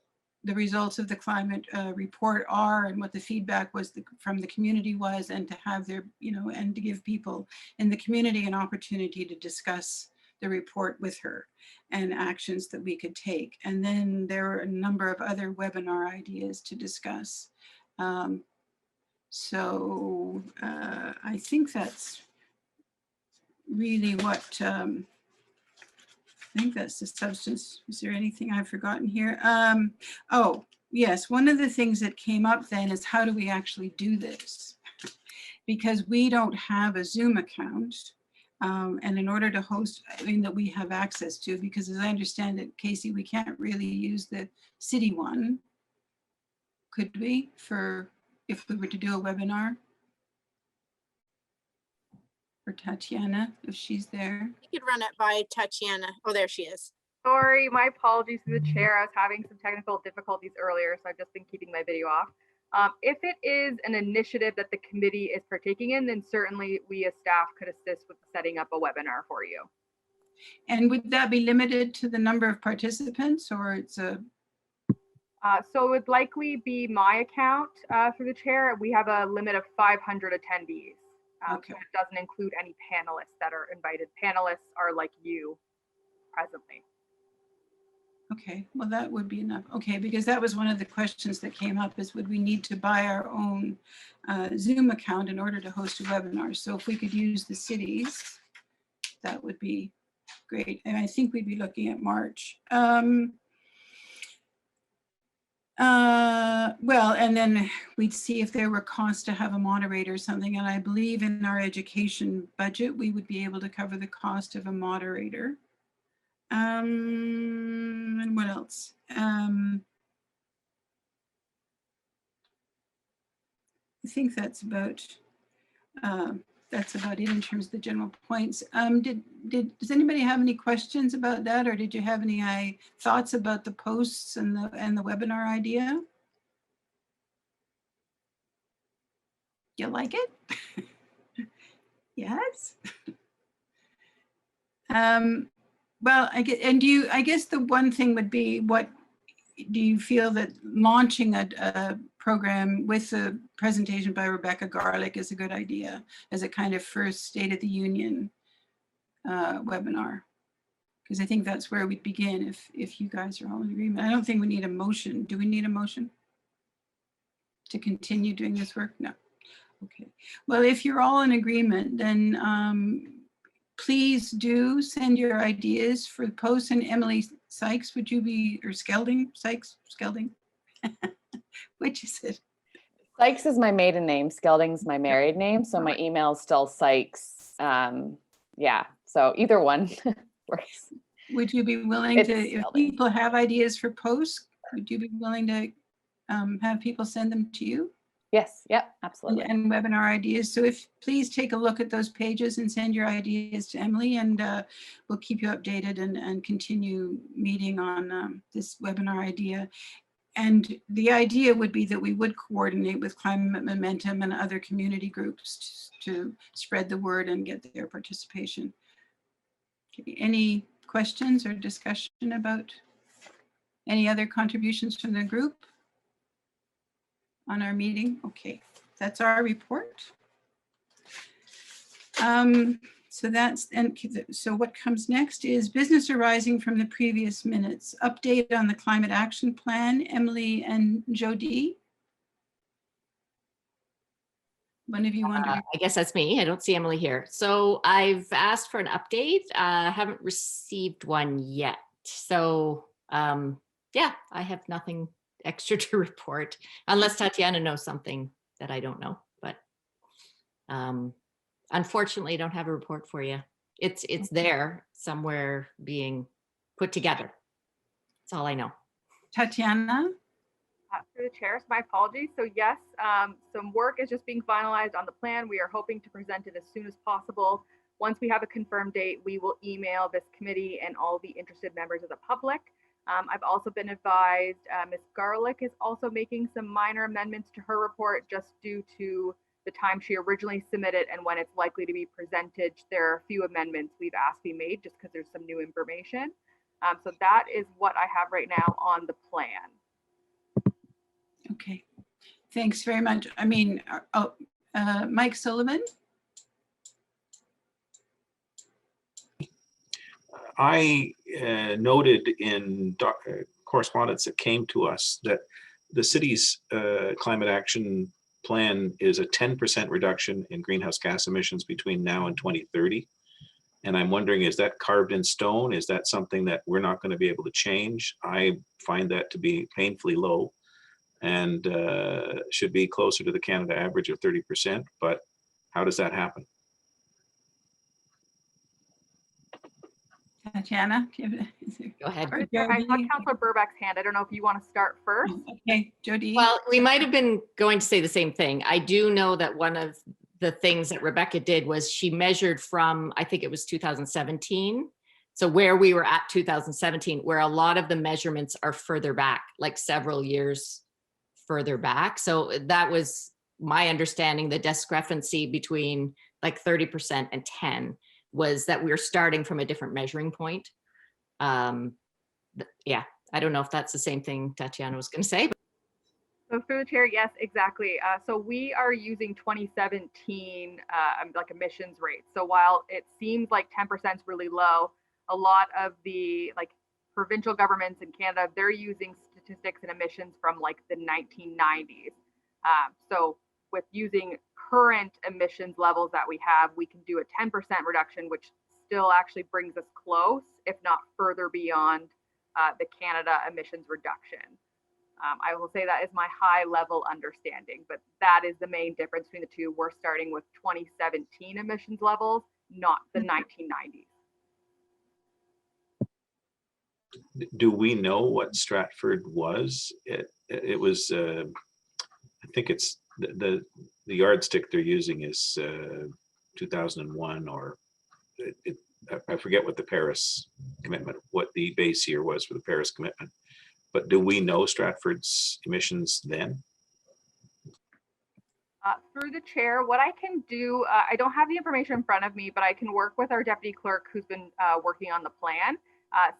the results of the climate report are and what the feedback was from the community was, and to have their, and to give people in the community an opportunity to discuss the report with her and actions that we could take. And then there are a number of other webinar ideas to discuss. So I think that's really what, I think that's the substance. Is there anything I've forgotten here? Oh, yes, one of the things that came up then is how do we actually do this? Because we don't have a Zoom account. And in order to host, that we have access to, because as I understand it, Casey, we can't really use the city one, could we, if we were to do a webinar? Or Tatiana, if she's there. You could run it by Tatiana. Oh, there she is. Sorry, my apologies to the chair. I was having some technical difficulties earlier, so I've just been keeping my video off. If it is an initiative that the committee is partaking in, then certainly we as staff could assist with setting up a webinar for you. And would that be limited to the number of participants, or it's a? So it would likely be my account through the chair. We have a limit of 500 attendees. Okay. So it doesn't include any panelists that are invited. Panelists are like you presently. Okay, well, that would be enough. Okay, because that was one of the questions that came up, is would we need to buy our own Zoom account in order to host a webinar? So if we could use the cities, that would be great. And I think we'd be looking at March. Well, and then we'd see if there were costs to have a moderator or something. And I believe in our education budget, we would be able to cover the cost of a moderator. And what else? I think that's about it in terms of the general points. Does anybody have any questions about that, or did you have any thoughts about the posts and the webinar idea? You like it? Yes. Well, I guess the one thing would be, what do you feel that launching a program with a presentation by Rebecca Garlick is a good idea as a kind of first State of the Union webinar? Because I think that's where we'd begin if you guys are all in agreement. I don't think we need a motion. Do we need a motion to continue doing this work? No. Okay. Well, if you're all in agreement, then please do send your ideas for the post. And Emily Sykes, would you be, or Skelding, Sykes, Skelding? Which is it? Sykes is my maiden name. Skelding's my married name. So my email is still Sykes. Yeah, so either one works. Would you be willing to, if people have ideas for posts, would you be willing to have people send them to you? Yes, yep, absolutely. and webinar ideas. So if please take a look at those pages and send your ideas to Emily, and we'll keep you updated and continue meeting on this webinar idea. And the idea would be that we would coordinate with Climate Momentum and other community groups to spread the word and get their participation. Okay, any questions or discussion about any other contributions from the group on our meeting? Okay, that's our report. So that's, and so what comes next is business arising from the previous minutes. Update on the climate action plan, Emily and Jody. One of you want to? I guess that's me. I don't see Emily here. So I've asked for an update. I haven't received one yet. So yeah, I have nothing extra to report unless Tatiana knows something that I don't know, but unfortunately, I don't have a report for you. It's there somewhere being put together. That's all I know. Tatiana? Through the chair, so my apologies. So yes, some work is just being finalized on the plan. We are hoping to present it as soon as possible. Once we have a confirmed date, we will email this committee and all the interested members of the public. I've also been advised Ms. Garlick is also making some minor amendments to her report just due to the time she originally submitted and when it's likely to be presented. There are a few amendments we've asked be made just because there's some new information. So that is what I have right now on the plan. Okay, thanks very much. I mean, Mike Sullivan. I noted in correspondence that came to us that the city's climate action plan is a 10% reduction in greenhouse gas emissions between now and 2030. And I'm wondering, is that carved in stone? Is that something that we're not going to be able to change? I find that to be painfully low and should be closer to the Canada average of 30%. But how does that happen? Tatiana, go ahead. I saw Councillor Burback's hand. I don't know if you want to start first. Okay, Jody. Well, we might have been going to say the same thing. I do know that one of the things that Rebecca did was she measured from, I think it was 2017. So where we were at 2017, where a lot of the measurements are further back, like several years further back. So that was my understanding. The discrepancy between like 30% and 10 was that we were starting from a different measuring point. Yeah, I don't know if that's the same thing Tatiana was going to say. So through the chair, yes, exactly. So we are using 2017 like emissions rates. So while it seems like 10% is really low, a lot of the like provincial governments in Canada, they're using statistics and emissions from like the 1990s. So with using current emissions levels that we have, we can do a 10% reduction, which still actually brings us close, if not further beyond the Canada emissions reduction. I will say that is my high level understanding, but that is the main difference between the two. We're starting with 2017 emissions levels, not the 1990s. Do we know what Stratford was? It was, I think it's the yardstick they're using is 2001, or I forget what the Paris commitment, what the base year was for the Paris commitment. But do we know Stratford's emissions then? Through the chair, what I can do, I don't have the information in front of me, but I can work with our deputy clerk who's been working on the plan,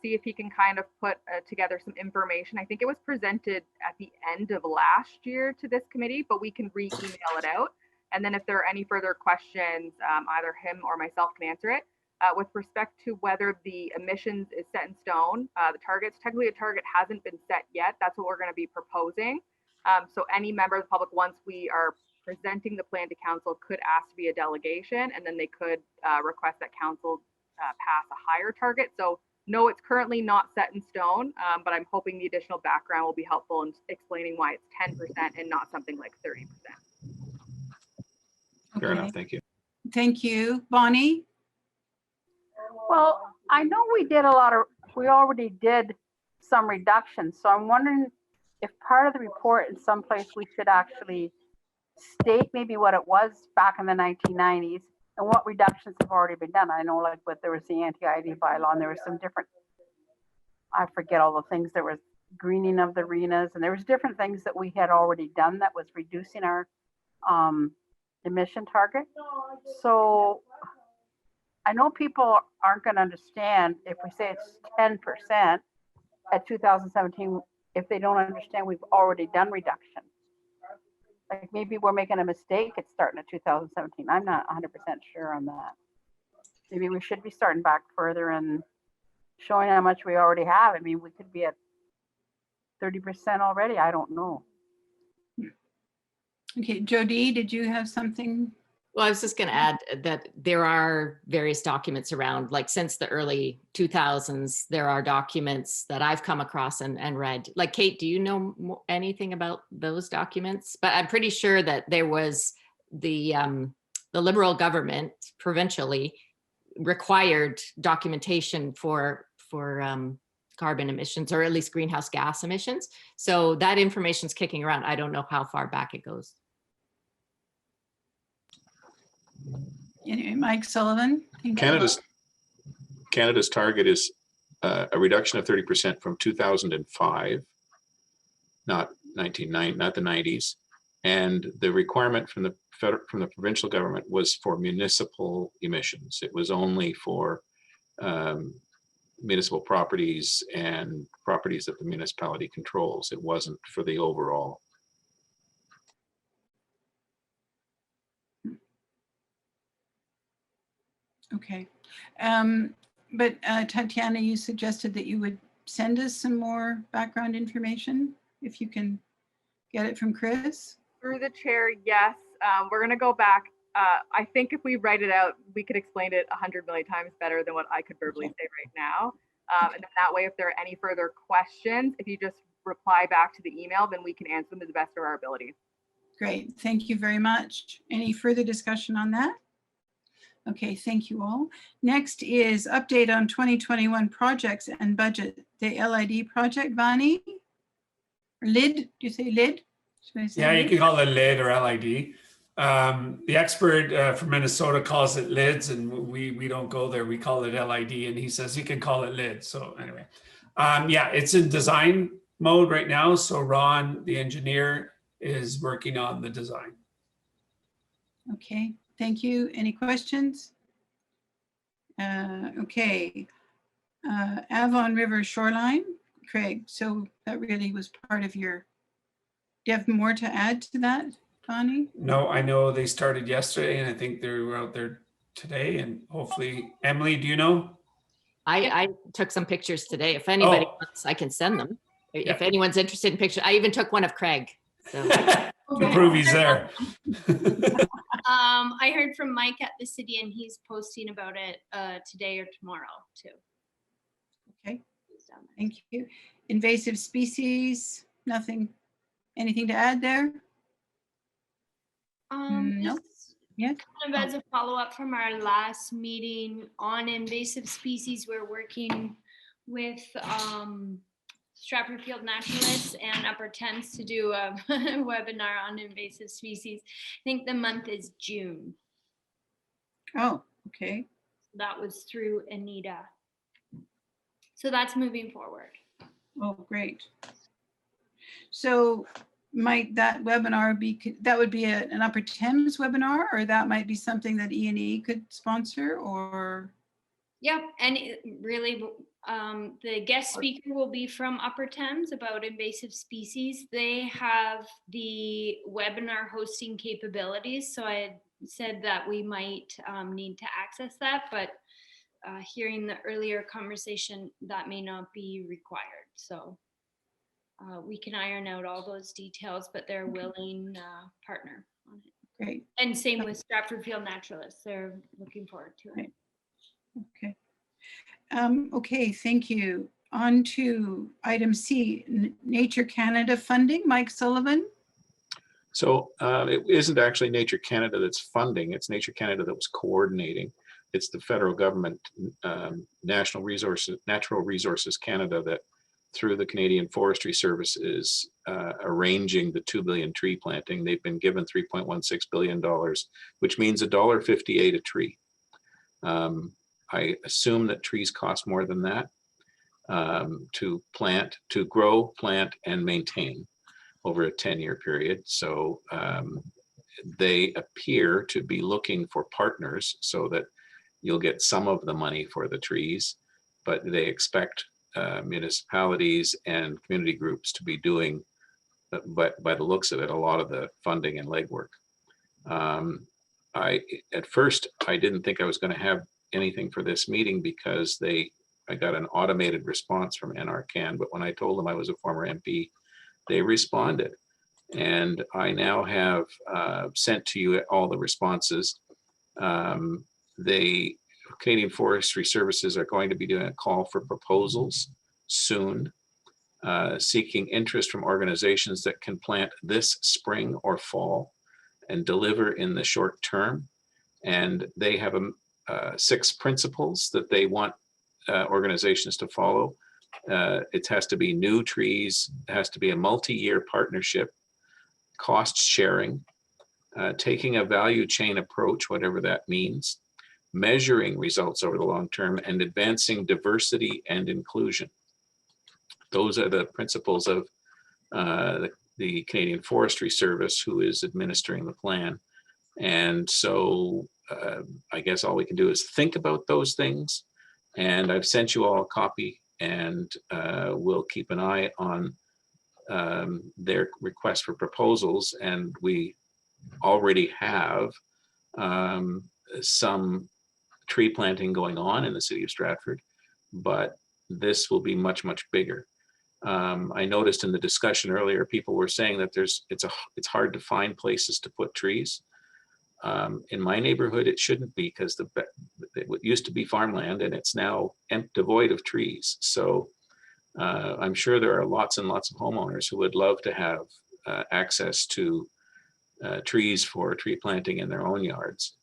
see if he can kind of put together some information. I think it was presented at the end of last year to this committee, but we can re-email it out. And then if there are any further questions, either him or myself can answer it. With respect to whether the emissions is set in stone, the targets, technically a target hasn't been set yet. That's what we're going to be proposing. So any member of the public, once we are presenting the plan to council, could ask to be a delegation, and then they could request that council pass a higher target. So no, it's currently not set in stone, but I'm hoping the additional background will be helpful in explaining why it's 10% and not something like 30%. Fair enough, thank you. Thank you. Bonnie? Well, I know we already did some reductions. So I'm wondering if part of the report in some place we should actually state maybe what it was back in the 1990s and what reductions have already been done. I know like but there was the anti-ID bylaw and there was some different, I forget all the things. There was greening of the arenas and there was different things that we had already done that was reducing our emission target. So I know people aren't going to understand if we say it's 10% at 2017, if they don't understand we've already done reduction. Like maybe we're making a mistake at starting at 2017. I'm not 100% sure on that. Maybe we should be starting back further and showing how much we already have. I mean, we could be at 30% already. I don't know. Okay, Jody, did you have something? Well, I was just going to add that there are various documents around, like since the early 2000s, there are documents that I've come across and read. Like Kate, do you know anything about those documents? But I'm pretty sure that there was the Liberal government provincially required documentation for carbon emissions, or at least greenhouse gas emissions. So that information's kicking around. I don't know how far back it goes. Anyway, Mike Sullivan. Canada's target is a reduction of 30% from 2005, not the 90s, and the requirement from the provincial government was for municipal emissions. It was only for municipal properties and properties that the municipality controls. It wasn't for the overall. Okay. But Tatiana, you suggested that you would send us some more background information if you can get it from Chris. Through the chair, yes. We're going to go back. I think if we write it out, we could explain it 100 million times better than what I could verbally say right now. And then that way, if there are any further questions, if you just reply back to the email, then we can answer them to the best of our ability. Great. Thank you very much. Any further discussion on that? Okay, thank you all. Next is update on 2021 projects and budget. The LID project, Vani? Or LID? Do you say LID? Should I say Yeah, LID? you can call it LID or LID. The expert from Minnesota calls it LIDs, and we don't go there. We call it LID, and he says he can call it LID. So anyway, yeah, it's in design mode right now. So Ron, the engineer, is working on the design. Okay, thank you. Any questions? Okay, Avon River Shoreline, Craig. So that really was part of your, do you have more to add to that, Bonnie? No, I know they started yesterday, and I think they were out there today, and hopefully, Emily, do you know? I took some pictures today. If anybody wants, I can send them. If anyone's interested in pictures, I even took one of Craig. So. To prove he's there. I heard from Mike at the city, and he's posting about it today or tomorrow too. Okay, thank you. Invasive species, nothing, anything to add there? No. Yeah. Kind of as a follow-up from our last meeting on invasive species, we're working with Stratford Field Naturalists and Upper Thames to do a webinar on invasive species. I think the month is June. Oh, okay. That was through Anita. So that's moving forward. Oh, great. So might that webinar be, that would be an Upper Thames webinar, or that might be something that E&E could sponsor, or? Yep, and really the guest speaker will be from Upper Thames about invasive species. They have the webinar hosting capabilities, so I had said that we might need to access that, but hearing the earlier conversation, that may not be required. So we can iron out all those details, but they're a willing partner on it. Great. And same with Stratford Field Naturalists. They're looking forward to it. Okay. Okay, thank you. On to item C, Nature Canada funding. Mike Sullivan. So it isn't actually Nature Canada that's funding, it's Nature Canada that was coordinating. It's the federal government, Natural Resources Canada, that through the Canadian Forestry Service is arranging the 2 billion tree planting. They've been given $3.16 billion, which means $1.58 a tree. I assume that trees cost more than that to plant, to grow, plant, and maintain over a 10-year period. So they appear to be looking for partners so that you'll get some of the money for the trees, but they expect municipalities and community groups to be doing, but by the looks of it, a lot of the funding and legwork. At first, I didn't think I was going to have anything for this meeting because I got an automated response from NRCan, but when I told them I was a former MP, they responded. And I now have sent to you all the responses. The Canadian Forestry Services are going to be doing a call for proposals soon, seeking interest from organizations that can plant this spring or fall and deliver in the short term. And they have 6 principles that they want organizations to follow. It has to be new trees, it has to be a multi-year partnership, cost sharing, taking a value chain approach, whatever that means, measuring results over the long term, and advancing diversity and inclusion. Those are the principles of the Canadian Forestry Service, who is administering the plan. And so I guess all we can do is think about those things. And I've sent you all a copy, and we'll keep an eye on their request for proposals. And we already have some tree planting going on in the city of Stratford, but this will be much, much bigger. I noticed in the discussion earlier, people were saying that it's hard to find places to put trees. In my neighborhood, it shouldn't be, because it used to be farmland and it's now devoid of trees. So I'm sure there are lots and lots of homeowners who would love to have access to trees for tree planting in their own yards.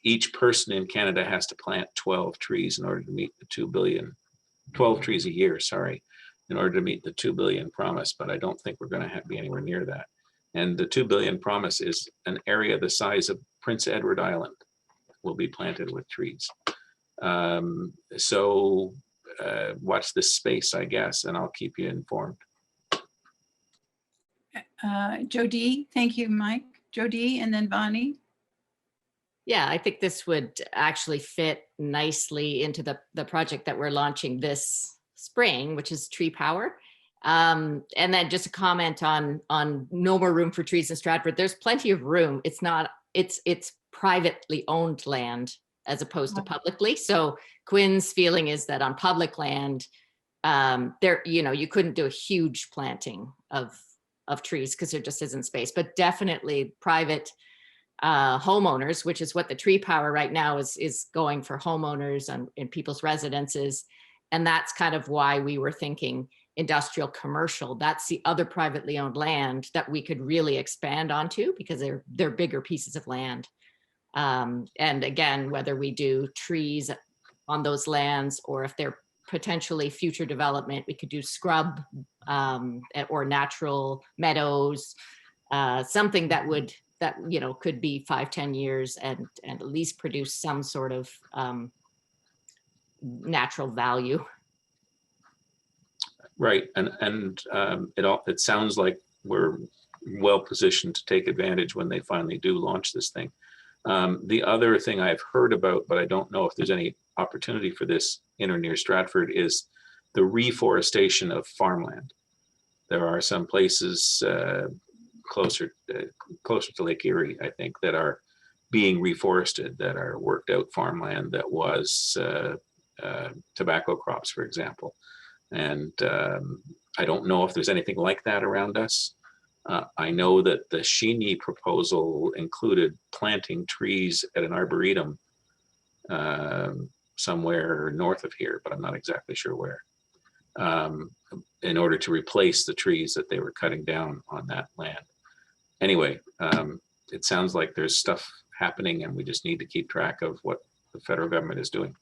Each person in Canada has to plant 12 trees in order to meet the 2 billion, 12 trees a year, sorry, in order to meet the 2 billion promise, but I don't think we're going to be anywhere near that. And the 2 billion promise is an area the size of Prince Edward Island will be planted with trees. So watch this space, I guess, and I'll keep you informed. Jody, thank you, Mike. Jody, and then Bonnie. Yeah, I think this would actually fit nicely into the project that we're launching this spring, which is tree power. And then just a comment on no more room for trees in Stratford. There's plenty of room. It's privately owned land as opposed to publicly. So Quinn's feeling is that on public land, you couldn't do a huge planting of trees because there just isn't space, but definitely private homeowners, which is what the tree power right now is going for, homeowners in people's residences. And that's kind of why we were thinking industrial commercial. That's the other privately owned land that we could really expand onto, because they're bigger pieces of land. And again, whether we do trees on those lands, or if they're potentially future development, we could do scrub or natural meadows, something that could be 5-10 years and at least produce some sort of natural value. Right, and it sounds like we're well positioned to take advantage when they finally do launch this thing. The other thing I've heard about, but I don't know if there's any opportunity for this in or near Stratford, is the reforestation of farmland. There are some places closer to Lake Erie, I think, that are being reforested, that are worked out farmland that was tobacco crops, for example. And I don't know if there's anything like that around us. I know that the Sheeny proposal included planting trees at an arboretum somewhere north of here, but I'm not exactly sure where, in order to replace the trees that they were cutting down on that land. Anyway, it sounds like there's stuff happening, and we just need to keep track of what the federal government is doing.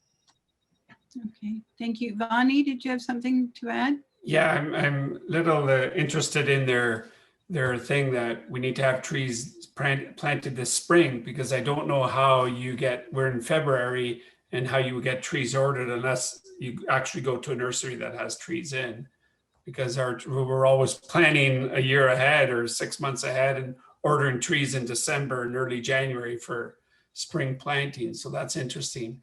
Okay, thank you. Vani, did you have something to add? Yeah, I'm a little interested in their thing that we need to have trees planted this spring, because I don't know how you get, we're in February, and how you would get trees ordered unless you actually go to a nursery that has trees in, because we're always planning a year ahead or 6 months ahead and ordering trees in December and early January for spring planting. So that's interesting.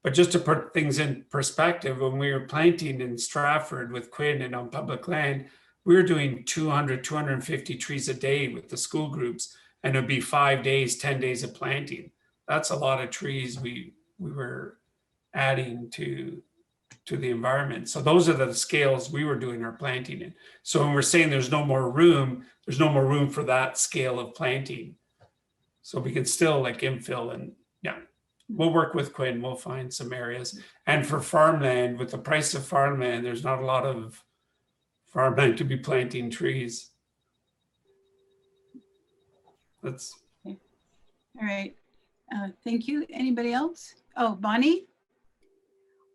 But just to put things in perspective, when we were planting in Stratford with Quinn and on public land, we were doing 200, 250 trees a day with the school groups, and it'd be 5 days, 10 days of planting. That's a lot of trees we were adding to the environment. So those are the scales we were doing our planting in. So when we're saying there's no more room for that scale of planting. So we can still like infill, and yeah. We'll work with Quinn, we'll find some areas. And for farmland, with the price of farmland, there's not a lot of farmland to be planting trees. That's okay. All right. Thank you. Anybody else? Oh, Bonnie?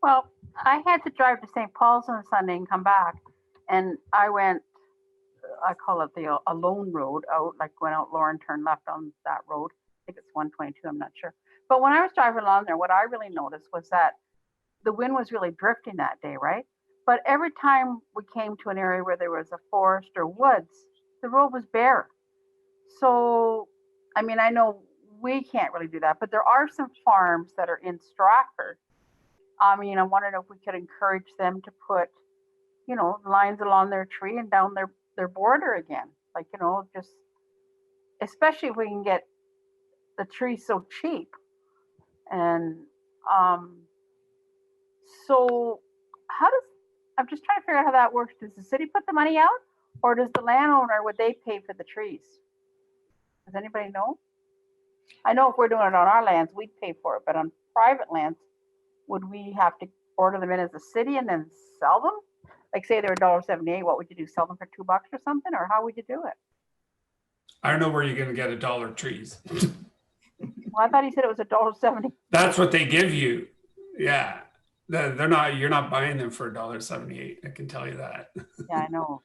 Well, I had to drive to St. Paul's on Sunday and come back. And I went, I call it the alone road out, like went out Lauren, turned left on that road. I think it's 122, I'm not sure. But when I was driving along there, what I really noticed was that the wind was really drifting that day, right? But every time we came to an area where there was a forest or woods, the road was bare. So, I mean, I know we can't really do that, but there are some farms that are in Stratford. I mean, I wondered if we could encourage them to put, you know, lines along their tree and down their border again. Like, you know, just, especially if we can get the trees so cheap. And so I'm just trying to figure out how that works. Does the city put the money out, or does the landowner, would they pay for the trees? Does anybody know? I know if we're doing it on our lands, we'd pay for it, but on private lands, would we have to order them in as a city and then sell them? Like say they're $1.78, what would you do? Sell them for $2 or something, or how would you do it? I don't know where you're going to get $1 trees. Well, I thought he said it was $1.70. That's what they give you. Yeah. They're not, you're not buying them for $1.78. I can tell you that. Yeah, I know.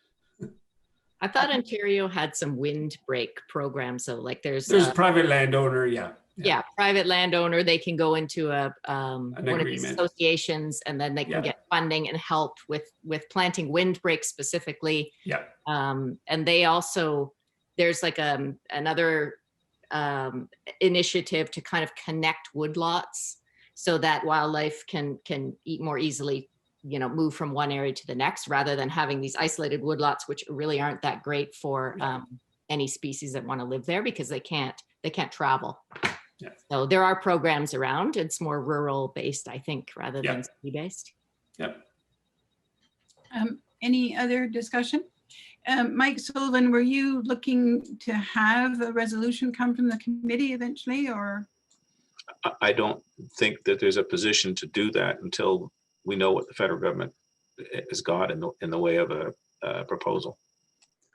I thought Ontario had some windbreak programs. So like there's private landowner. Yeah. Yeah. Private landowner. They can go into one of these associations, and then they can get funding and help with planting windbreak specifically. Yeah. And they also, there's like another initiative to kind of connect woodlots so that wildlife can eat more easily, you know, move from one area to the next, rather than having these isolated woodlots, which really aren't that great for any species that want to live there, because they can't travel. Yeah. So there are programs around. It's more rural based, I think, rather than city based. Yep. Any other discussion? Mike Sullivan, were you looking to have a resolution come from the committee eventually, or? I don't think that there's a position to do that until we know what the federal government has got in the way of a proposal.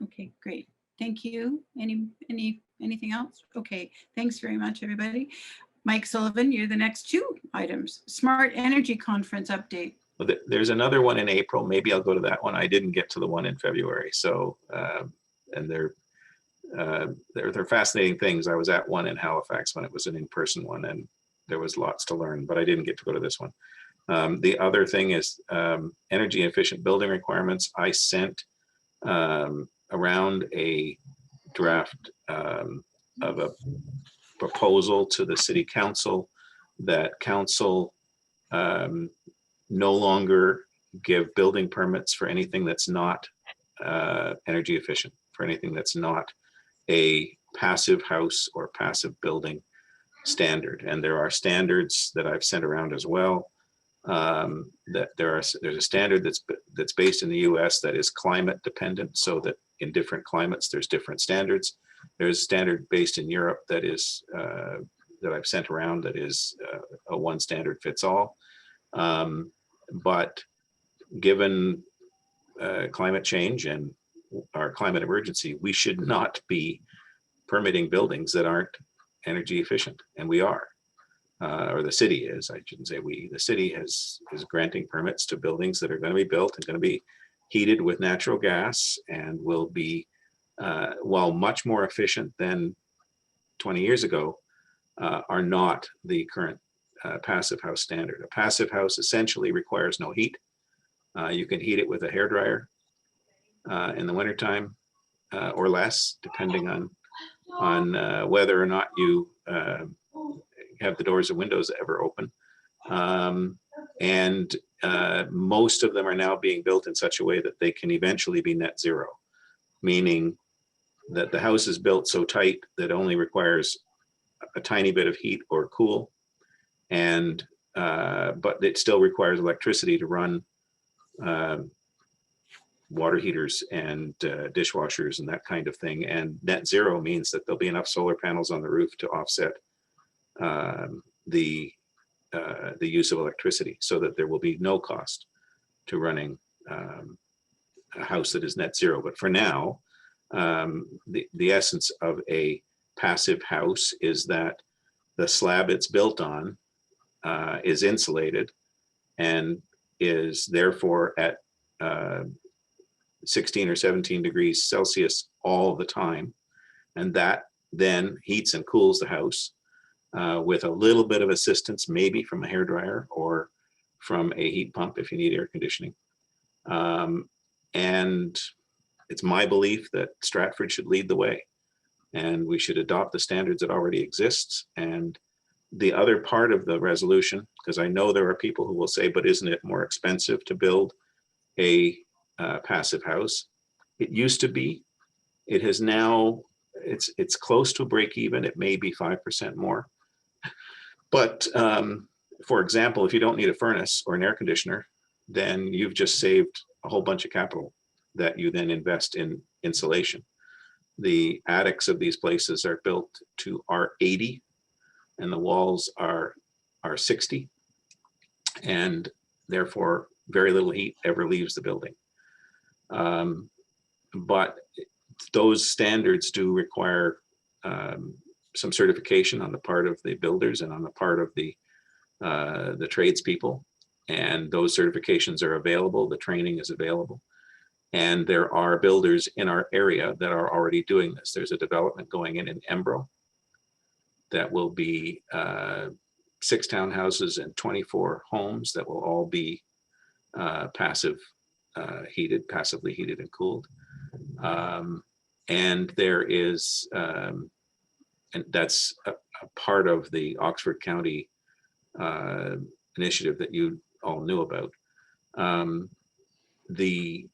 Okay, great. Thank you. Anything else? Okay, thanks very much, everybody. Mike Sullivan, you're the next 2 items. Smart Energy Conference update. Well, there's another one in April. Maybe I'll go to that one. I didn't get to the one in February. So, and they're fascinating things. I was at one in Halifax when it was an in-person one, and there was lots to learn, but I didn't get to go to this one. The other thing is energy efficient building requirements. I sent around a draft of a proposal to the city council that council no longer give building permits for anything that's not energy efficient, for anything that's not a passive house or passive building standard. And there are standards that I've sent around as well. That there's a standard that's based in the US that is climate dependent, so that in different climates there's different standards. There's a standard based in Europe that is that I've sent around that is a one standard fits all. But given climate change and our climate emergency, we should not be permitting buildings that aren't energy efficient, and we are. or the city is, I shouldn't say we, the city is granting permits to buildings that are going to be built and going to be heated with natural gas and will be, while much more efficient than 20 years ago, are not the current passive house standard. A passive house essentially requires no heat. You can heat it with a hairdryer in the wintertime or less, depending on whether or not you have the doors and windows ever open. And most of them are now being built in such a way that they can eventually be net zero, meaning that the house is built so tight that it only requires a tiny bit of heat or cool, and but it still requires electricity to run water heaters and dishwashers and that kind of thing. And net zero means that there'll be enough solar panels on the roof to offset the use of electricity, so that there will be no cost to running a house that is net zero. But for now, the essence of a passive house is that the slab it's built on is insulated and is therefore at 16 or 17 degrees Celsius all the time. And that then heats and cools the house with a little bit of assistance, maybe from a hairdryer or from a heat pump if you need air conditioning. And it's my belief that Stratford should lead the way, and we should adopt the standards that already exist. And the other part of the resolution, because I know there are people who will say, but isn't it more expensive to build a passive house? It used to be. It has now, it's close to break even. It may be 5% more. But for example, if you don't need a furnace or an air conditioner, then you've just saved a whole bunch of capital that you then invest in insulation. The attics of these places are built to R80 and the walls are 60, and therefore very little heat ever leaves the building. But those standards do require some certification on the part of the builders and on the part of the tradespeople, and those certifications are available. The training is available, and there are builders in our area that are already doing this. There's a development going in Embro that will be 6 townhouses and 24 homes that will all be passively heated and cooled. And there is, and that's a part of the Oxford County initiative that you all knew about. The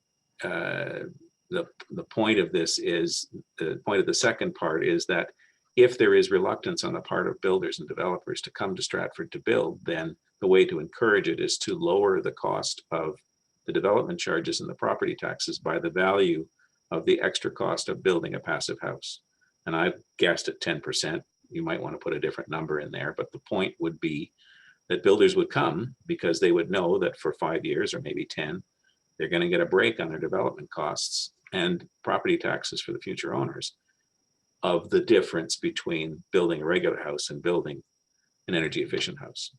point of this is, the point of the second part is that if there is reluctance on the part of builders and developers to come to Stratford to build, then the way to encourage it is to lower the cost of the development charges and the property taxes by the value of the extra cost of building a passive house. And I've guessed at 10%. You might want to put a different number in there, but the point would be that builders would come because they would know that for 5 years or maybe 10, they're going to get a break on their development costs and property taxes for the future owners of the difference between building a regular house and building an energy efficient house.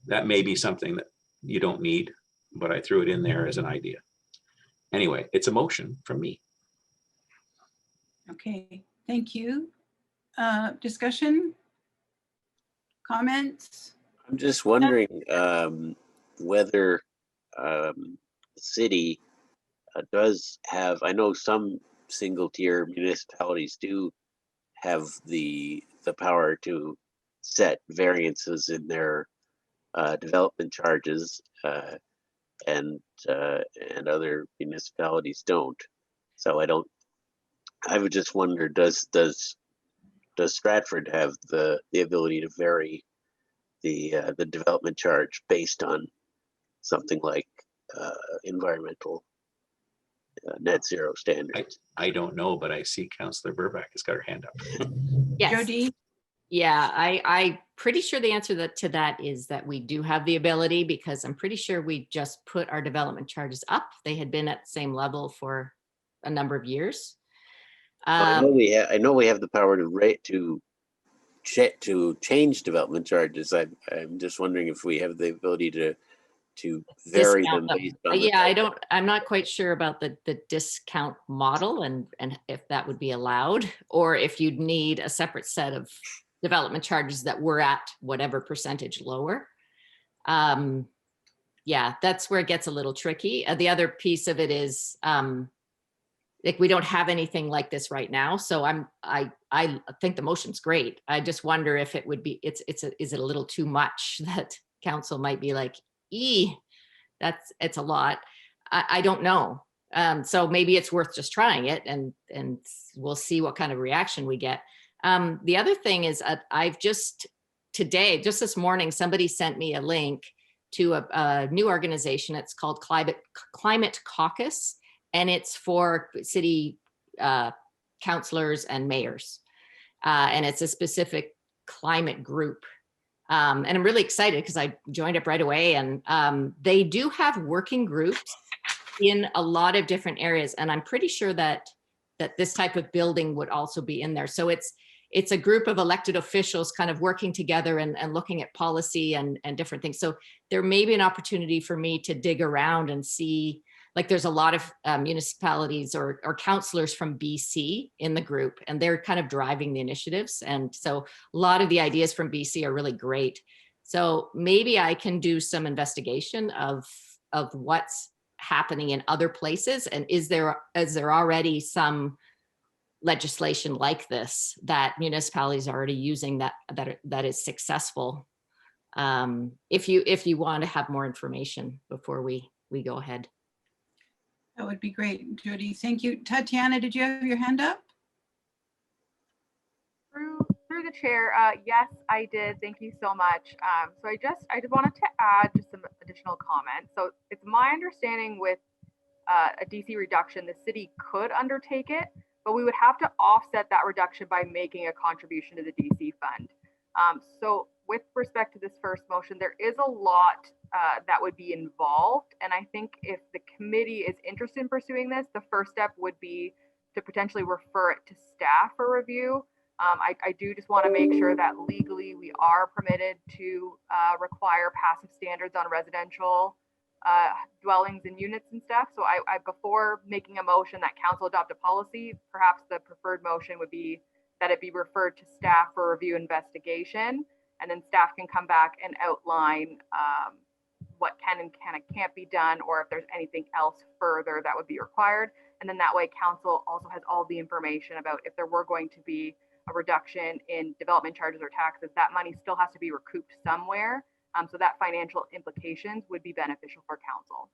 That may be something that you don't need, but I threw it in there as an idea. Anyway, it's a motion from me. Okay, thank you. Discussion? Comments? I'm just wondering whether the city does have, I know some single tier municipalities do have the power to set variances in their development charges, and other municipalities don't. So I would just wonder, does Stratford have the ability to vary the development charge based on something like environmental net zero standards? I don't know, but I see Councillor Burback has got her hand up. Yes. Jody? Yeah, I'm pretty sure the answer to that is that we do have the ability, because I'm pretty sure we just put our development charges up. They had been at the same level for a number of years. I know we have the power to change development charges. I'm just wondering if we have the ability to vary Discount them based on the Yeah, type. I'm not quite sure about the discount model and if that would be allowed, or if you'd need a separate set of development charges that were at whatever percentage lower. Yeah, that's where it gets a little tricky. The other piece of it is like we don't have anything like this right now. So I think the motion's great. I just wonder if it would be, is it a little too much that council might be like, it's a lot. I don't know. So maybe it's worth just trying it and we'll see what kind of reaction we get. The other thing is I've just this morning, somebody sent me a link to a new organization. It's called Climate Caucus, and it's for city councilors and mayors. And it's a specific climate group. And I'm really excited because I joined up right away, and they do have working groups in a lot of different areas. And I'm pretty sure that this type of building would also be in there. So it's a group of elected officials kind of working together and looking at policy and different things. So there may be an opportunity for me to dig around and see, like there's a lot of municipalities or councillors from BC in the group, and they're kind of driving the initiatives. And so a lot of the ideas from BC are really great. So maybe I can do some investigation of what's happening in other places. And is there already some legislation like this that municipalities are already using that is successful? If you want to have more information before we go ahead. That would be great, Jody. Thank you. Tatiana, did you have your hand up? Through the chair, yes, I did. Thank you so much. So I just wanted to add just some additional comments. So it's my understanding with a DC reduction, the city could undertake it, but we would have to offset that reduction by making a contribution to the DC fund. So with respect to this first motion, there is a lot that would be involved. And I think if the committee is interested in pursuing this, the first step would be to potentially refer it to staff for review. I do just want to make sure that legally we are permitted to require passive standards on residential dwellings and units and stuff. So I before making a motion that council adopt a policy, perhaps the preferred motion would be that it be referred to staff for review investigation, and then staff can come back and outline what can and can't be done, or if there's anything else further that would be required. And then that way council also has all the information about if there were going to be a reduction in development charges or taxes, that money still has to be recouped somewhere. So that financial implications would be beneficial for council.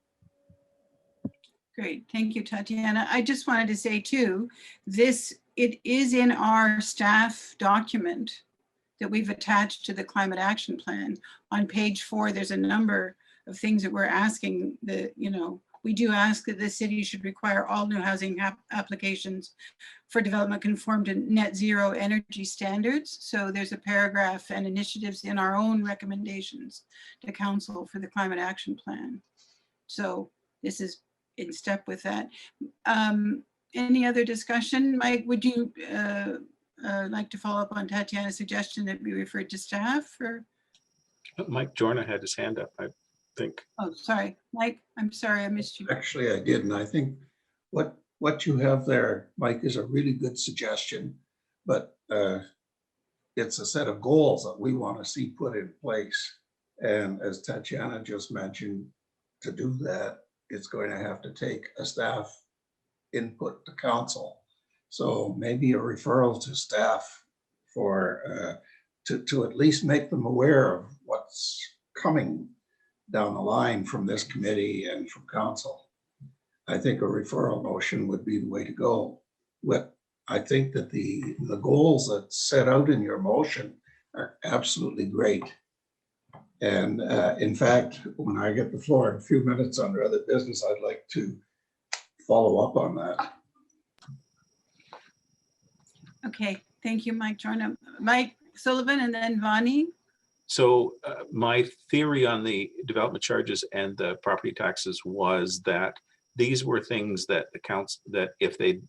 Great, thank you, Tatiana. I just wanted to say too, it is in our staff document that we've attached to the climate action plan. On page 4, there's a number of things that we're asking we do ask that the city should require all new housing applications for development conform to net zero energy standards. So there's a paragraph and initiatives in our own recommendations to council for the climate action plan. So this is in step with that. Any other discussion? Mike, would you like to follow up on Tatiana's suggestion that be referred to staff? Or? Mike Jorna had his hand up, I think. Oh, sorry, Mike, I'm sorry, I missed you. Actually, I did, and I think what you have there, Mike, is a really good suggestion, but it's a set of goals that we want to see put in place. And as Tatiana just mentioned, to do that, it's going to have to take a staff input to council. So maybe a referral to staff for to at least make them aware of what's coming down the line from this committee and from council. I think a referral motion would be the way to go. But I think that the goals that set out in your motion are absolutely great. And in fact, when I get the floor in a few minutes under other business, I'd like to follow up on that. Okay, thank you, Mike Jorna. Mike Sullivan and then Vani. So my theory on the development charges and the property taxes was that these were things that the council, that if they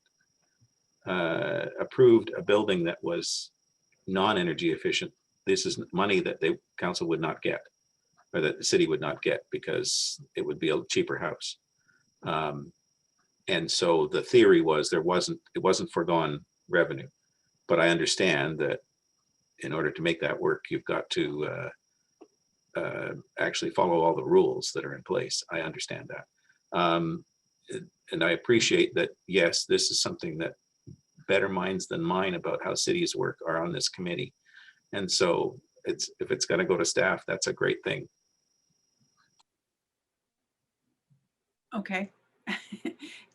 approved a building that was non-energy efficient, this is money that the council would not get, or that the city would not get, because it would be a cheaper house. And so the theory was it wasn't foregone revenue. But I understand that in order to make that work, you've got to actually follow all the rules that are in place. I understand that. And I appreciate that, yes, this is something that better minds than mine about how cities work are on this committee. And so if it's got to go to staff, that's a great thing. Okay.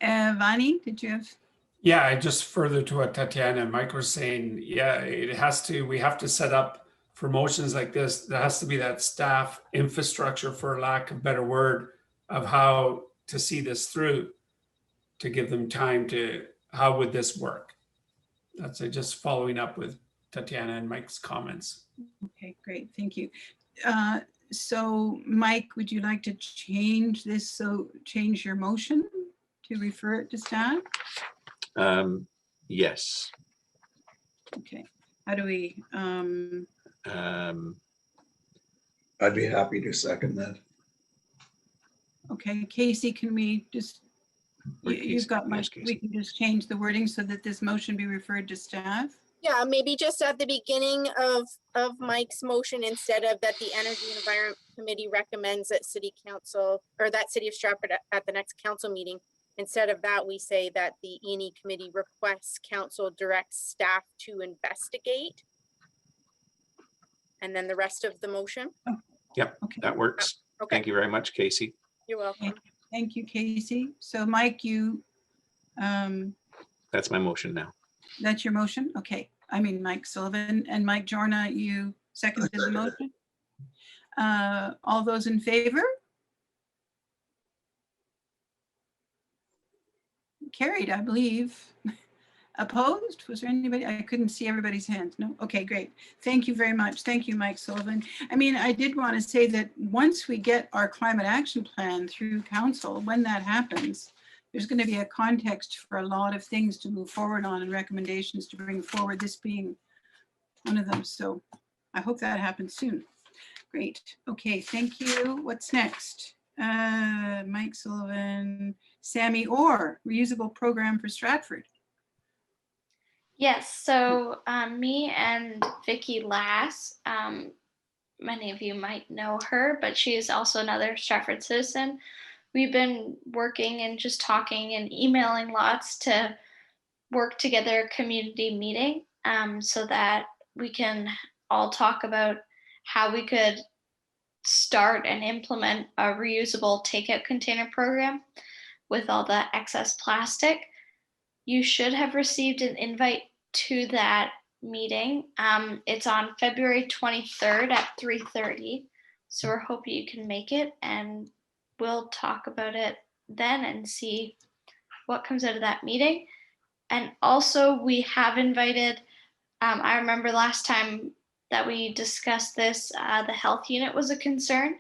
Vani, did you have? Yeah, I just further to what Tatiana and Mike were saying, yeah, we have to set up for motions like this. There has to be that staff infrastructure, for lack of a better word, of how to see this through, to give them time to, how would this work? That's just following up with Tatiana and Mike's comments. Okay, great, thank you. So Mike, would you like to change this? So change your motion to refer it to staff? Yes. Okay, how do we? I'd be happy to second that. Okay, Casey, can we just, you've got my, we can just change the wording so that this motion be referred to staff? Yeah, maybe just at the beginning of Mike's motion, instead of that the Energy and Environment Committee recommends that City Council, or that City of Stratford at the next council meeting, instead of that, we say that the E&E Committee requests council directs staff to investigate. And then the rest of the motion. Yep, okay. That works. Okay. Thank you very much, Casey. You're welcome. Thank you, Casey. So Mike, you. That's my motion now. That's your motion? Okay. I mean, Mike Sullivan and Mike Jorna, you seconded the motion. All those in favor? Carried, I believe. Opposed? Was there anybody? I couldn't see everybody's hands. No? Okay, great. Thank you very much. Thank you, Mike Sullivan. I mean, I did want to say that once we get our climate action plan through council, when that happens, there's going to be a context for a lot of things to move forward on and recommendations to bring forward, this being one of them. So I hope that happens soon. Great. Okay, thank you. What's next? Mike Sullivan, Sammy Orr, reusable program for Stratford. Yes, so me and Vicki Lass, many of you might know her, but she is also another Stratford citizen. We've been working and just talking and emailing lots to work together a community meeting so that we can all talk about how we could start and implement a reusable takeout container program with all the excess plastic. You should have received an invite to that meeting. It's on February 23rd at 3:30. So we're hoping you can make it, and we'll talk about it then and see what comes out of that meeting. And also we have invited, I remember last time that we discussed this, the health unit was a concern.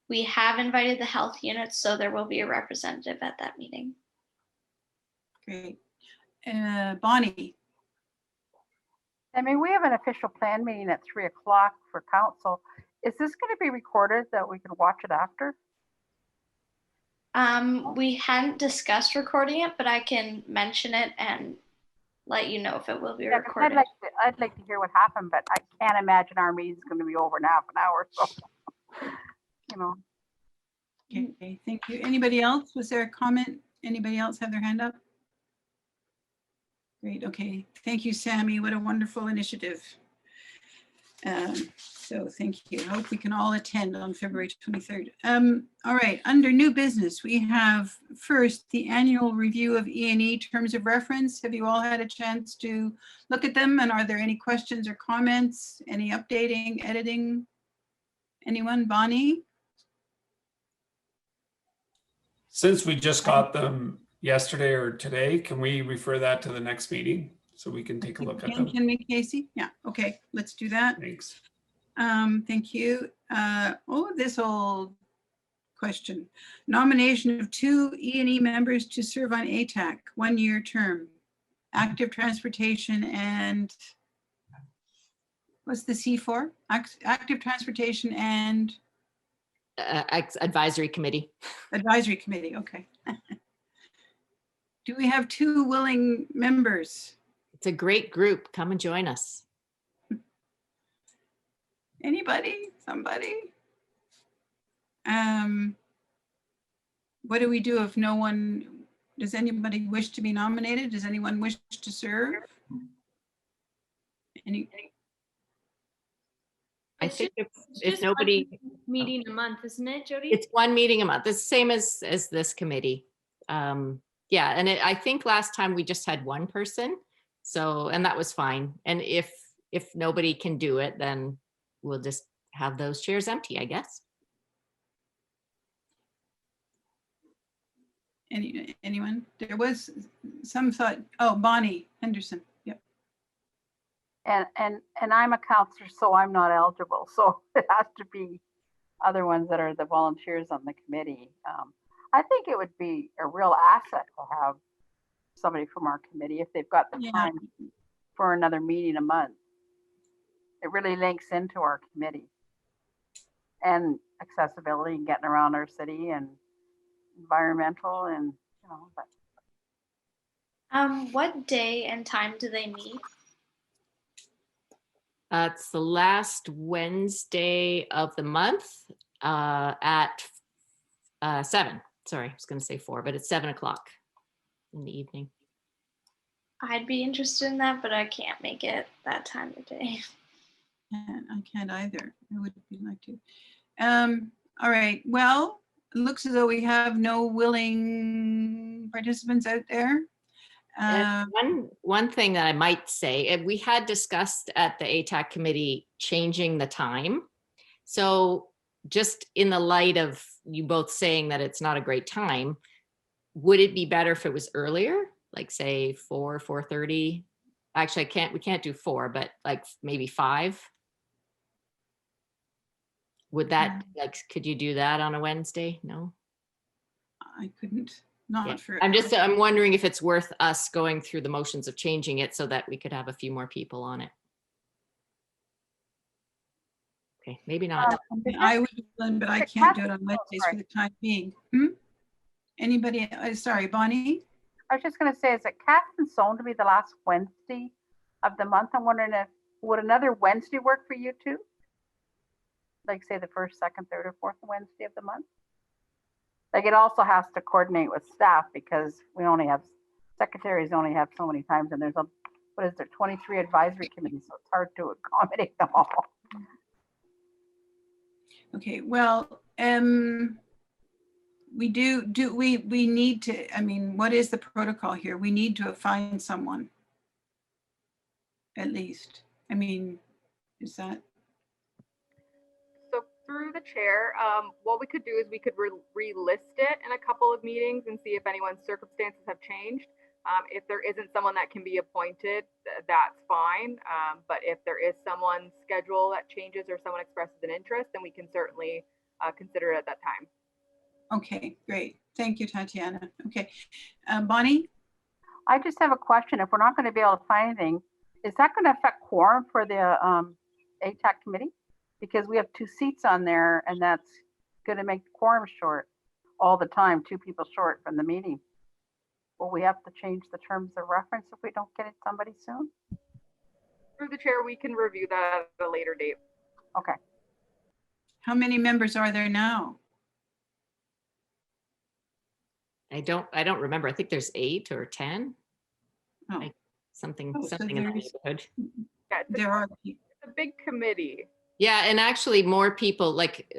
We have invited the health unit, so there will be a representative at that meeting. Great. Bonnie. I mean, we have an official plan meeting at 3 o'clock for council. Is this going to be recorded that we can watch it after? We hadn't discussed recording it, but I can mention it and let you know if it will be recorded. I'd like to hear what happened, but I can't imagine our meeting is going to be over in half an hour. So, you know. Okay, thank you. Anybody else? Was there a comment? Anybody else have their hand up? Great, okay. Thank you, Sammy. What a wonderful initiative. So thank you. I hope we can all attend on February 23rd. All right, under new business, we have first the annual review of E&E terms of reference. Have you all had a chance to look at them? And are there any questions or comments? Any updating, editing? Anyone? Bonnie? Since we just got them yesterday or today, can we refer that to the next meeting so we can take a look at them? Can we, Casey? Yeah, okay, let's do that. Thanks. Thank you. This old question. Nomination of 2 E&E members to serve on ATAC, 1-year term. Active transportation and What's the C for? Active Transportation and Advisory Committee. Advisory Committee, okay. Do we have 2 willing members? It's a great group. Come and join us. Anybody? Somebody? What do we do if no one, does anybody wish to be nominated? Does anyone wish to serve? I think if Just nobody, one meeting a month, isn't it, Jody? it's 1 meeting a month. It's the same as this committee. Yeah, and I think last time we just had 1 person. So, and that was fine. And if nobody can do it, then we'll just have those chairs empty, I guess. Anyone? There was some thought, oh, Bonnie Henderson, yep. And I'm a counselor, so I'm not eligible. So it has to be other ones that are the volunteers on the committee. I think it would be a real asset to have somebody from our committee if they've got the time for another meeting a month. It really links into our committee and accessibility and getting around our city and environmental and, you know, but. What day and time do they meet? It's the last Wednesday of the month at 7. Sorry, I was going to say 4, but it's 7 o'clock in the evening. I'd be interested in that, but I can't make it that time of day. I can't either. I would like to. All right. Well, it looks as though we have no willing participants out there. One thing that I might say, we had discussed at the ATAC committee changing the time. So just in the light of you both saying that it's not a great time, would it be better if it was earlier? Like say 4, 4:30? Actually, we can't do 4, but like maybe 5. Would that, like, could you do that on a Wednesday? No? I couldn't, not for. I'm wondering if it's worth us going through the motions of changing it so that we could have a few more people on it. Okay, maybe not. I would, but I can't do it on Wednesdays for the time being. Anybody, sorry, Bonnie? I was just going to say, is it cast and sewn to be the last Wednesday of the month? I'm wondering if, would another Wednesday work for you too? Like say the 1st, 2nd, 3rd, or 4th Wednesday of the month? Like it also has to coordinate with staff because we only have, secretaries only have so many times and there's a, what is there, 23 advisory committees, so it's hard to accommodate them all. Okay, well, we we need to, I mean, what is the protocol here? We need to find someone. At least, I mean, is that? So through the chair, what we could do is we could relist it in a couple of meetings and see if anyone's circumstances have changed. If there isn't someone that can be appointed, that's fine. But if there is someone's schedule that changes or someone expresses an interest, then we can certainly consider it at that time. Okay, great. Thank you, Tatiana. Okay, Bonnie? I just have a question. If we're not going to be able to find anything, is that going to affect quorum for the ATAC committee? Because we have 2 seats on there and that's going to make the quorum short all the time, 2 people short from the meeting. Will we have to change the terms of reference if we don't get it somebody soon? Through the chair, we can review that at a later date. Okay. How many members are there now? I don't remember. I think there's 8 or 10. Oh. Like something So in the neighborhood. Yeah, there are. It's a big committee. Yeah, and actually more people, like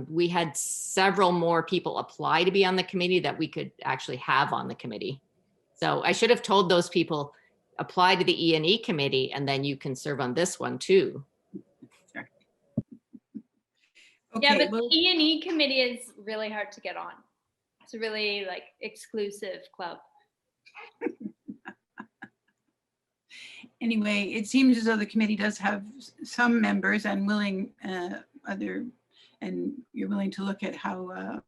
we had several more people apply to be on the committee that we could actually have on the committee. So I should have told those people, apply to the E&E committee and then you can serve on this one too. Okay, yeah, but the E&E committee is really hard to get on. It's a really like exclusive club. Anyway, it seems as though the committee does have some members and willing and you're willing to look at how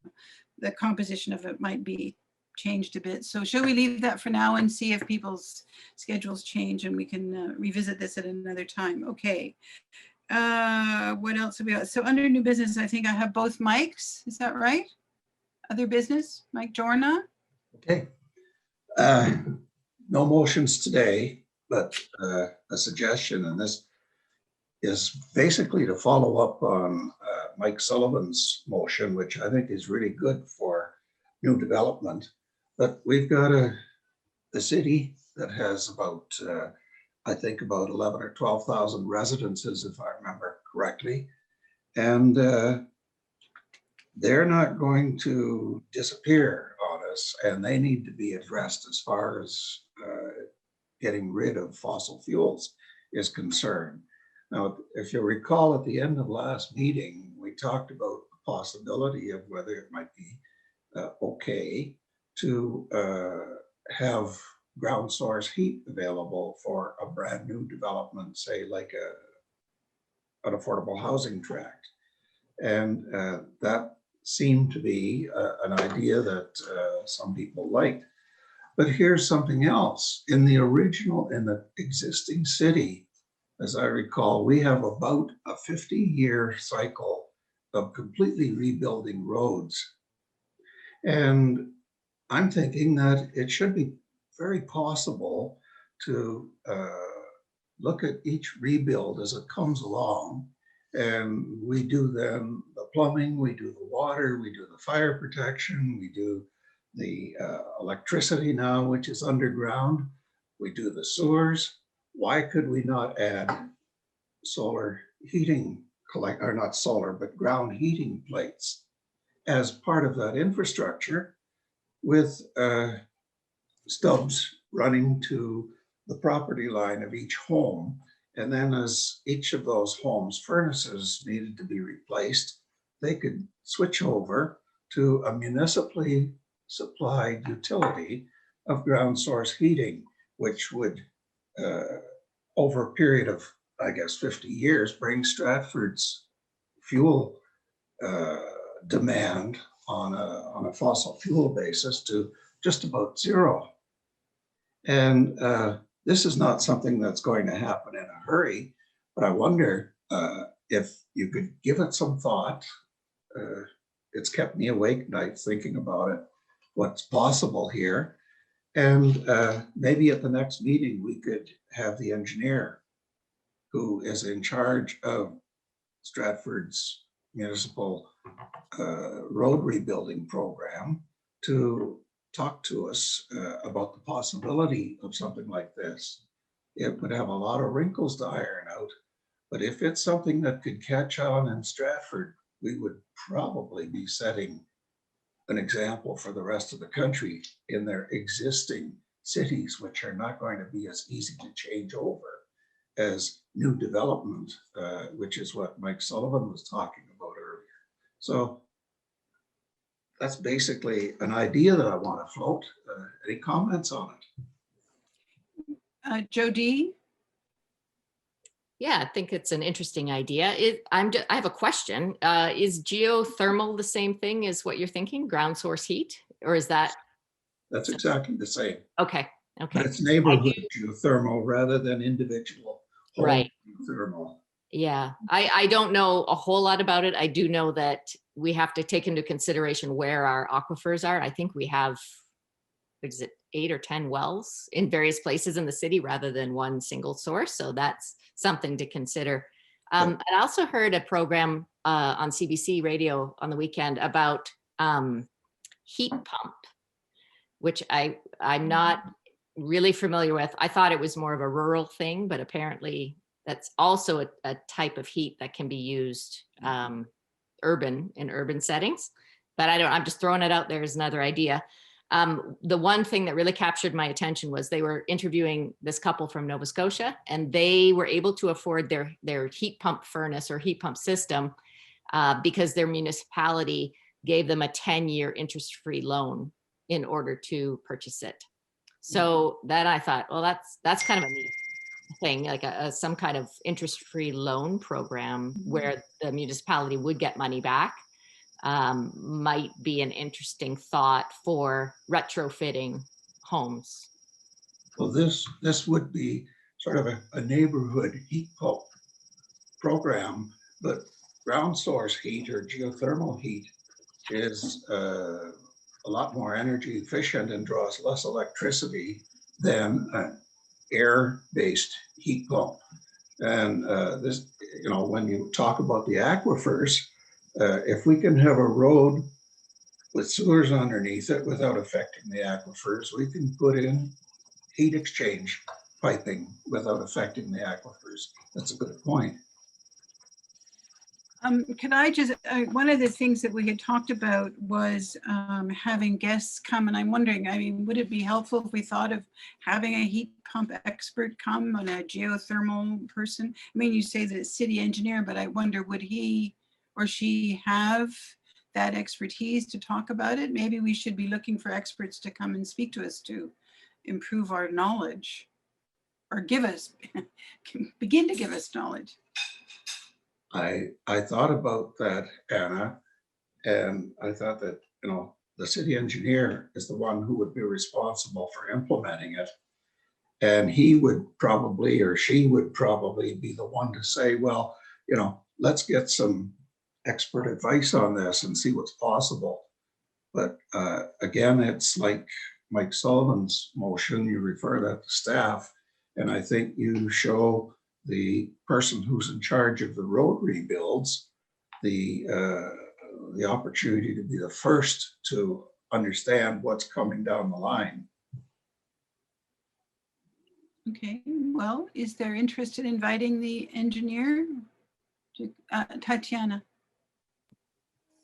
the composition of it might be changed a bit. So shall we leave that for now and see if people's schedules change and we can revisit this at another time? Okay. What else have we got? So under new business, I think I have both mics. Is that right? Other business, Mike Jorna? Okay. No motions today, but a suggestion, and this is basically to follow up on Mike Sullivan's motion, which I think is really good for new development. But we've got a city that has about, I think about 11 or 12,000 residences, if I remember correctly. And they're not going to disappear on us, and they need to be addressed as far as getting rid of fossil fuels is concerned. Now, if you recall, at the end of last meeting, we talked about the possibility of whether it might be okay to have ground source heat available for a brand new development, say like an affordable housing tract. And that seemed to be an idea that some people liked. But here's something else. In the existing city, as I recall, we have about a 50-year cycle of completely rebuilding roads. And I'm thinking that it should be very possible to look at each rebuild as it comes along. And we do then the plumbing, we do the water, we do the fire protection, we do the electricity now, which is underground, we do the sewers. Why could we not add solar heating, or not solar, but ground heating plates as part of that infrastructure with stubs running to the property line of each home? And then as each of those homes' furnaces needed to be replaced, they could switch over to a municipally supplied utility of ground source heating, which would, over a period of, I guess, 50 years, bring Stratford's fuel demand on a fossil fuel basis to just about zero. And this is not something that's going to happen in a hurry, but I wonder if you could give it some thought. It's kept me awake nights thinking about it, what's possible here. And maybe at the next meeting, we could have the engineer who is in charge of Stratford's municipal road rebuilding program to talk to us about the possibility of something like this. It would have a lot of wrinkles to iron out, but if it's something that could catch on in Stratford, we would probably be setting an example for the rest of the country in their existing cities, which are not going to be as easy to change over as new development, which is what Mike Sullivan was talking about earlier. So that's basically an idea that I want to float. Any comments on it? Jody? Yeah, I think it's an interesting idea. I have a question. Is geothermal the same thing as what you're thinking, ground source heat, or is that? That's exactly the same. Okay. Okay. But it's neighborhood geothermal rather than individual right geothermal. Yeah, I don't know a whole lot about it. I do know that we have to take into consideration where our aquifers are. I think we have, is it 8 or 10 wells in various places in the city rather than one single source. So that's something to consider. I also heard a program on CBC radio on the weekend about heat pump, which I'm not really familiar with. I thought it was more of a rural thing, but apparently that's also a type of heat that can be used in urban settings. But I'm just throwing it out there as another idea. The one thing that really captured my attention was they were interviewing this couple from Nova Scotia, and they were able to afford their heat pump furnace or heat pump system because their municipality gave them a 10-year interest-free loan in order to purchase it. So that I thought, well, that's kind of a neat thing, like some kind of interest-free loan program where the municipality would get money back might be an interesting thought for retrofitting homes. Well, this would be sort of a neighborhood heat pump program, but ground source heat or geothermal heat is a lot more energy efficient and draws less electricity than an air-based heat pump. And this, you know, when you talk about the aquifers, if we can have a road with sewers underneath it without affecting the aquifers, we can put in heat exchange piping without affecting the aquifers. That's a good point. Could I just, one of the things that we had talked about was having guests come, and I'm wondering, I mean, would it be helpful if we thought of having a heat pump expert come and a geothermal person? I mean, you say the city engineer, but I wonder, would he or she have that expertise to talk about it? Maybe we should be looking for experts to come and speak to us to improve our knowledge, or give us, begin to give us knowledge. I thought about that, Anna, and I thought that, you know, the city engineer is the one who would be responsible for implementing it. And he would probably, or she would probably be the one to say, well, you know, let's get some expert advice on this and see what's possible. But again, it's like Mike Sullivan's motion, you refer that to staff, and I think you show the person who's in charge of the road rebuilds the opportunity to be the first to understand what's coming down the line. Okay, well, is there interest in inviting the engineer? Tatiana.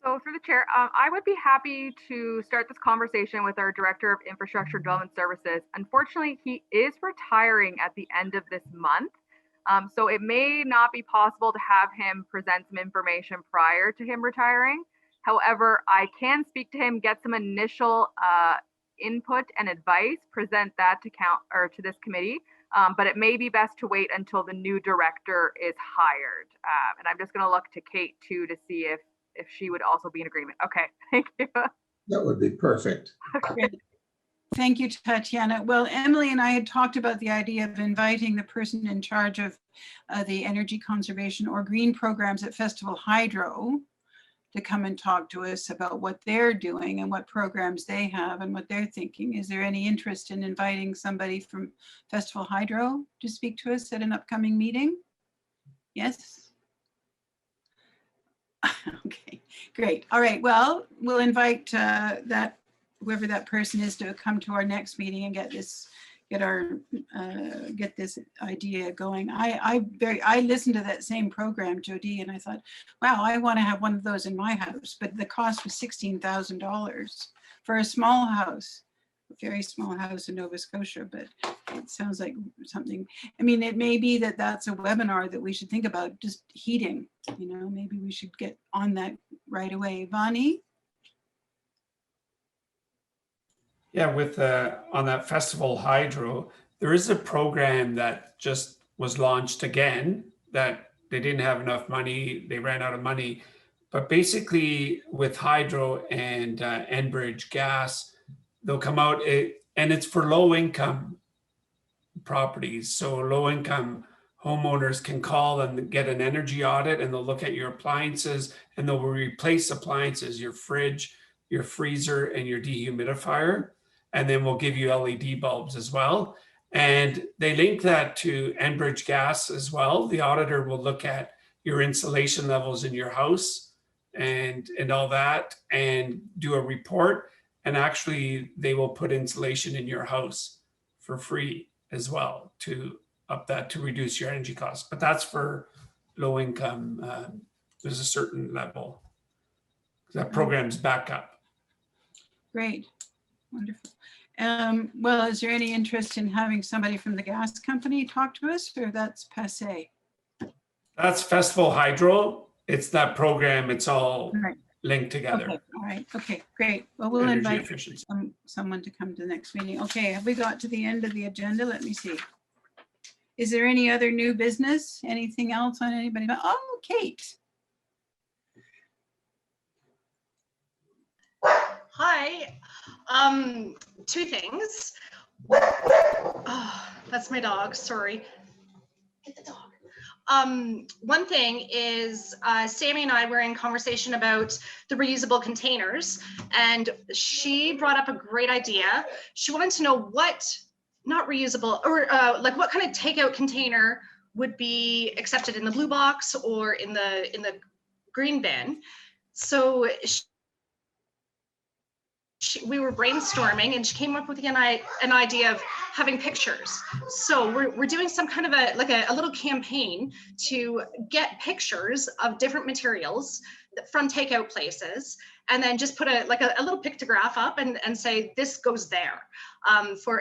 So through the chair, I would be happy to start this conversation with our Director of Infrastructure Development Services. Unfortunately, he is retiring at the end of this month. So it may not be possible to have him present some information prior to him retiring. However, I can speak to him, get some initial input and advice, present that to this committee. But it may be best to wait until the new director is hired. And I'm just going to look to Kate too to see if she would also be in agreement. Okay, thank you. That would be perfect. Okay. Thank you, Tatiana. Well, Emily and I had talked about the idea of inviting the person in charge of the energy conservation or green programs at Festival Hydro to come and talk to us about what they're doing and what programs they have and what they're thinking. Is there any interest in inviting somebody from Festival Hydro to speak to us at an upcoming meeting? Yes? Okay, great. All right, well, we'll invite whoever that person is to come to our next meeting and get this idea going. I listened to that same program, Jody, and I thought, wow, I want to have one of those in my house. But the cost was $16,000 for a small house, a very small house in Nova Scotia. But it sounds like something. I mean, it may be that that's a webinar that we should think about, just heating. You know, maybe we should get on that right away. Vani? Yeah, with on that Festival Hydro, there is a program that just was launched again that they didn't have enough money. They ran out of money. But basically with Hydro and Enbridge Gas, they'll come out and it's for low income properties. So low income homeowners can call and get an energy audit, and they'll look at your appliances and they'll replace appliances, your fridge, your freezer, and your dehumidifier. And then we'll give you LED bulbs as well. And they link that to Enbridge Gas as well. The auditor will look at your insulation levels in your house and all that and do a report. And actually they will put insulation in your house for free as well to up that to reduce your energy costs. But that's for low income. There's a certain level. That program's back up. Great. Wonderful. Well, is there any interest in having somebody from the gas company talk to us, or that's passé? That's Festival Hydro. It's that program. It's all right. Linked together. Okay. All right. Okay, great. Well, we'll Energy invite someone to come to the next meeting. Okay, have we got to the end of the agenda? Let me see. Is there any other new business? Anything else on anybody? Oh, Kate. Hi. Two things. Oh, that's my dog. Sorry. Get the dog. One thing is Sammy and I were in conversation about the reusable containers, and she brought up a great idea. She wanted to know what, not reusable, or like what kind of takeout container would be accepted in the blue box or in the green bin. So we were brainstorming, and she came up with an idea of having pictures. So we're doing some kind of a little campaign to get pictures of different materials from takeout places, and then just put a little pictograph up and say this goes there,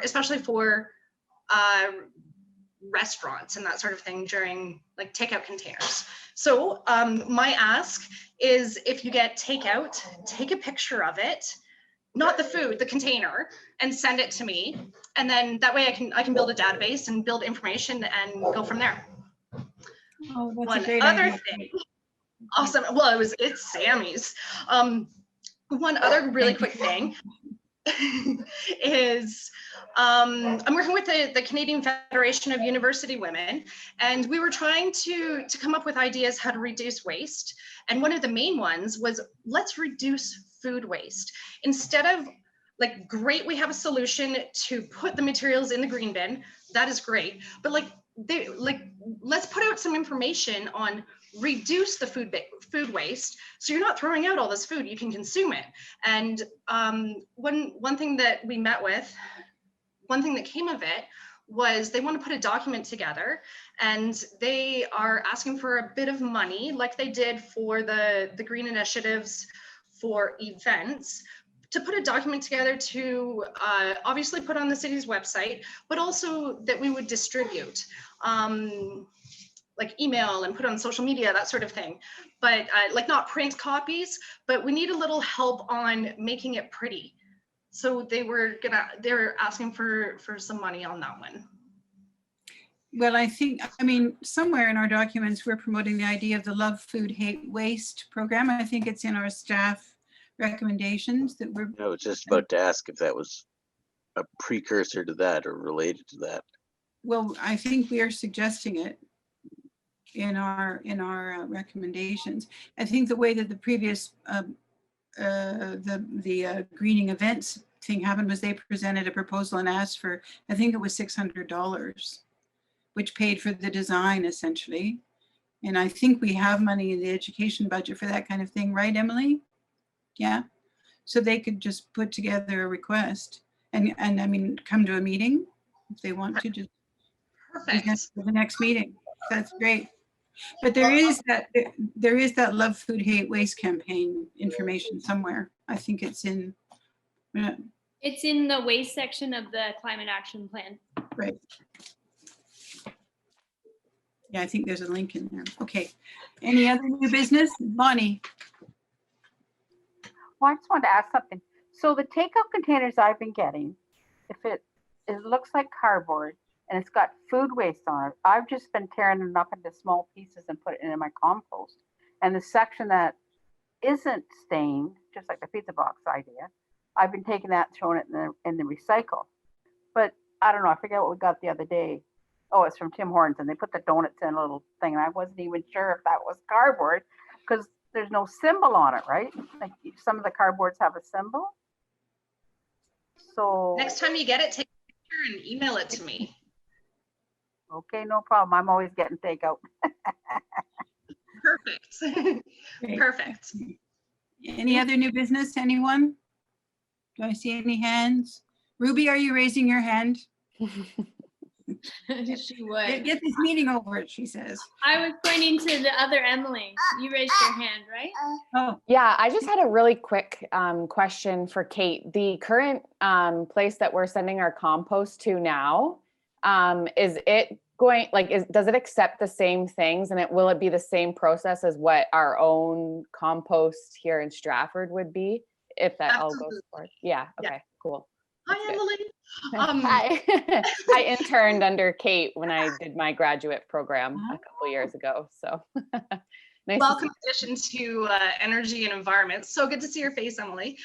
especially for restaurants and that sort of thing during like takeout containers. So my ask is, if you get takeout, take a picture of it, not the food, the container, and send it to me. And then that way I can build a database and build information and go from there. Oh, that's One a great other idea. thing, awesome. Well, it's Sammy's. One other really quick thing is I'm working with the Canadian Federation of University Women, and we were trying to come up with ideas how to reduce waste. And one of the main ones was, let's reduce food waste. Instead of like, great, we have a solution to put the materials in the green bin, that is great, but let's put out some information on reduce the food waste, so you're not throwing out all this food, you can consume it. And one thing that we met with, one thing that came of it was they want to put a document together, and they are asking for a bit of money, like they did for the green initiatives for events, to put a document together to obviously put on the city's website, but also that we would distribute, like email and put on social media, that sort of thing. But like not print copies, but we need a little help on making it pretty. So they're asking for some money on that one. Well, I mean, somewhere in our documents, we're promoting the idea of the Love Food Hate Waste program. I think it's in our staff recommendations that we're. I was just about to ask if that was a precursor to that or related to that. Well, I think we are suggesting it in our recommendations. I think the way that the previous the greening events thing happened was they presented a proposal and asked for, I think it was $600, which paid for the design essentially. And I think we have money in the education budget for that kind of thing, right, Emily? Yeah. So they could just put together a request and I mean, come to a meeting if they want to, just for the next meeting. That's great. But there is that Love Food Hate Waste campaign information somewhere. I think it's in. It's in the waste section of the climate action plan. Right. Yeah, I think there's a link in there. Okay. Any other new business? Bonnie. Well, I just wanted to ask something. So the takeout containers I've been getting, if it looks like cardboard and it's got food waste on it, I've just been tearing it up into small pieces and put it in my compost. And the section that isn't stained, just like the pizza box idea, I've been taking that, throwing it in the recycle. But I don't know, I forget what we got the other day. Oh, it's from Tim Hortons, and they put the donuts in a little thing, and I wasn't even sure if that was cardboard because there's no symbol on it, right? Like some of the cardboards have a symbol. So next time you get it, take a picture and email it to me. Okay, no problem. I'm always getting takeout. Perfect. Perfect. Any other new business, anyone? Do I see any hands? Ruby, are you raising your hand? She would. Get this meeting over, she says. I was pointing to the other Emily. You raised your hand, right? Oh. Yeah, I just had a really quick question for Kate. The current place that we're sending our compost to now, is it going, does it accept the same things, and will it be the same process as what our own compost here in Stratford would be, if that all goes forward? Yeah, okay, cool. Hi, Emily. Hi. I interned under Kate when I did my graduate program a couple years ago. So Nice to Welcome see addition to energy and environment. So good to see your face, Emily.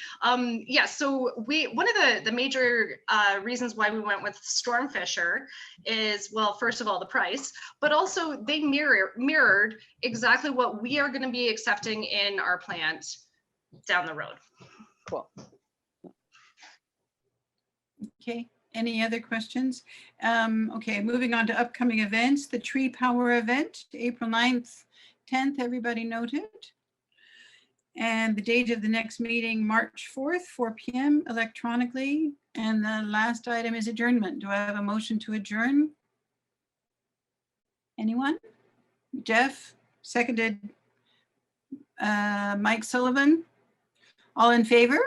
Yeah, so one of the major reasons why we went with Stormfisher is, well, first of all, the price, but also they mirrored exactly what we are going to be accepting in our plant down the road. Cool. Okay, any other questions? Okay, moving on to upcoming events, the Tree Power event, April 9th, 10th, everybody noted. And the date of the next meeting, March 4th, 4 p.m. electronically. And the last item is adjournment. Do I have a motion to adjourn? Anyone? Jeff, seconded. Mike Sullivan, all in favor?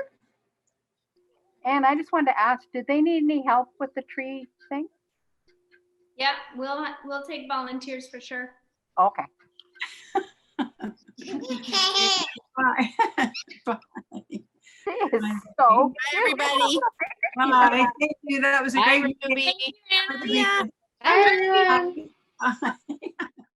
And I just wanted to ask, did they need any help with the tree thing? Yeah, we'll take volunteers for sure. Okay. Bye. Bye. She is so Bye, everybody. Bye. Thank you. That was a Bye, great Ruby. meeting. Bye, everyone. Bye.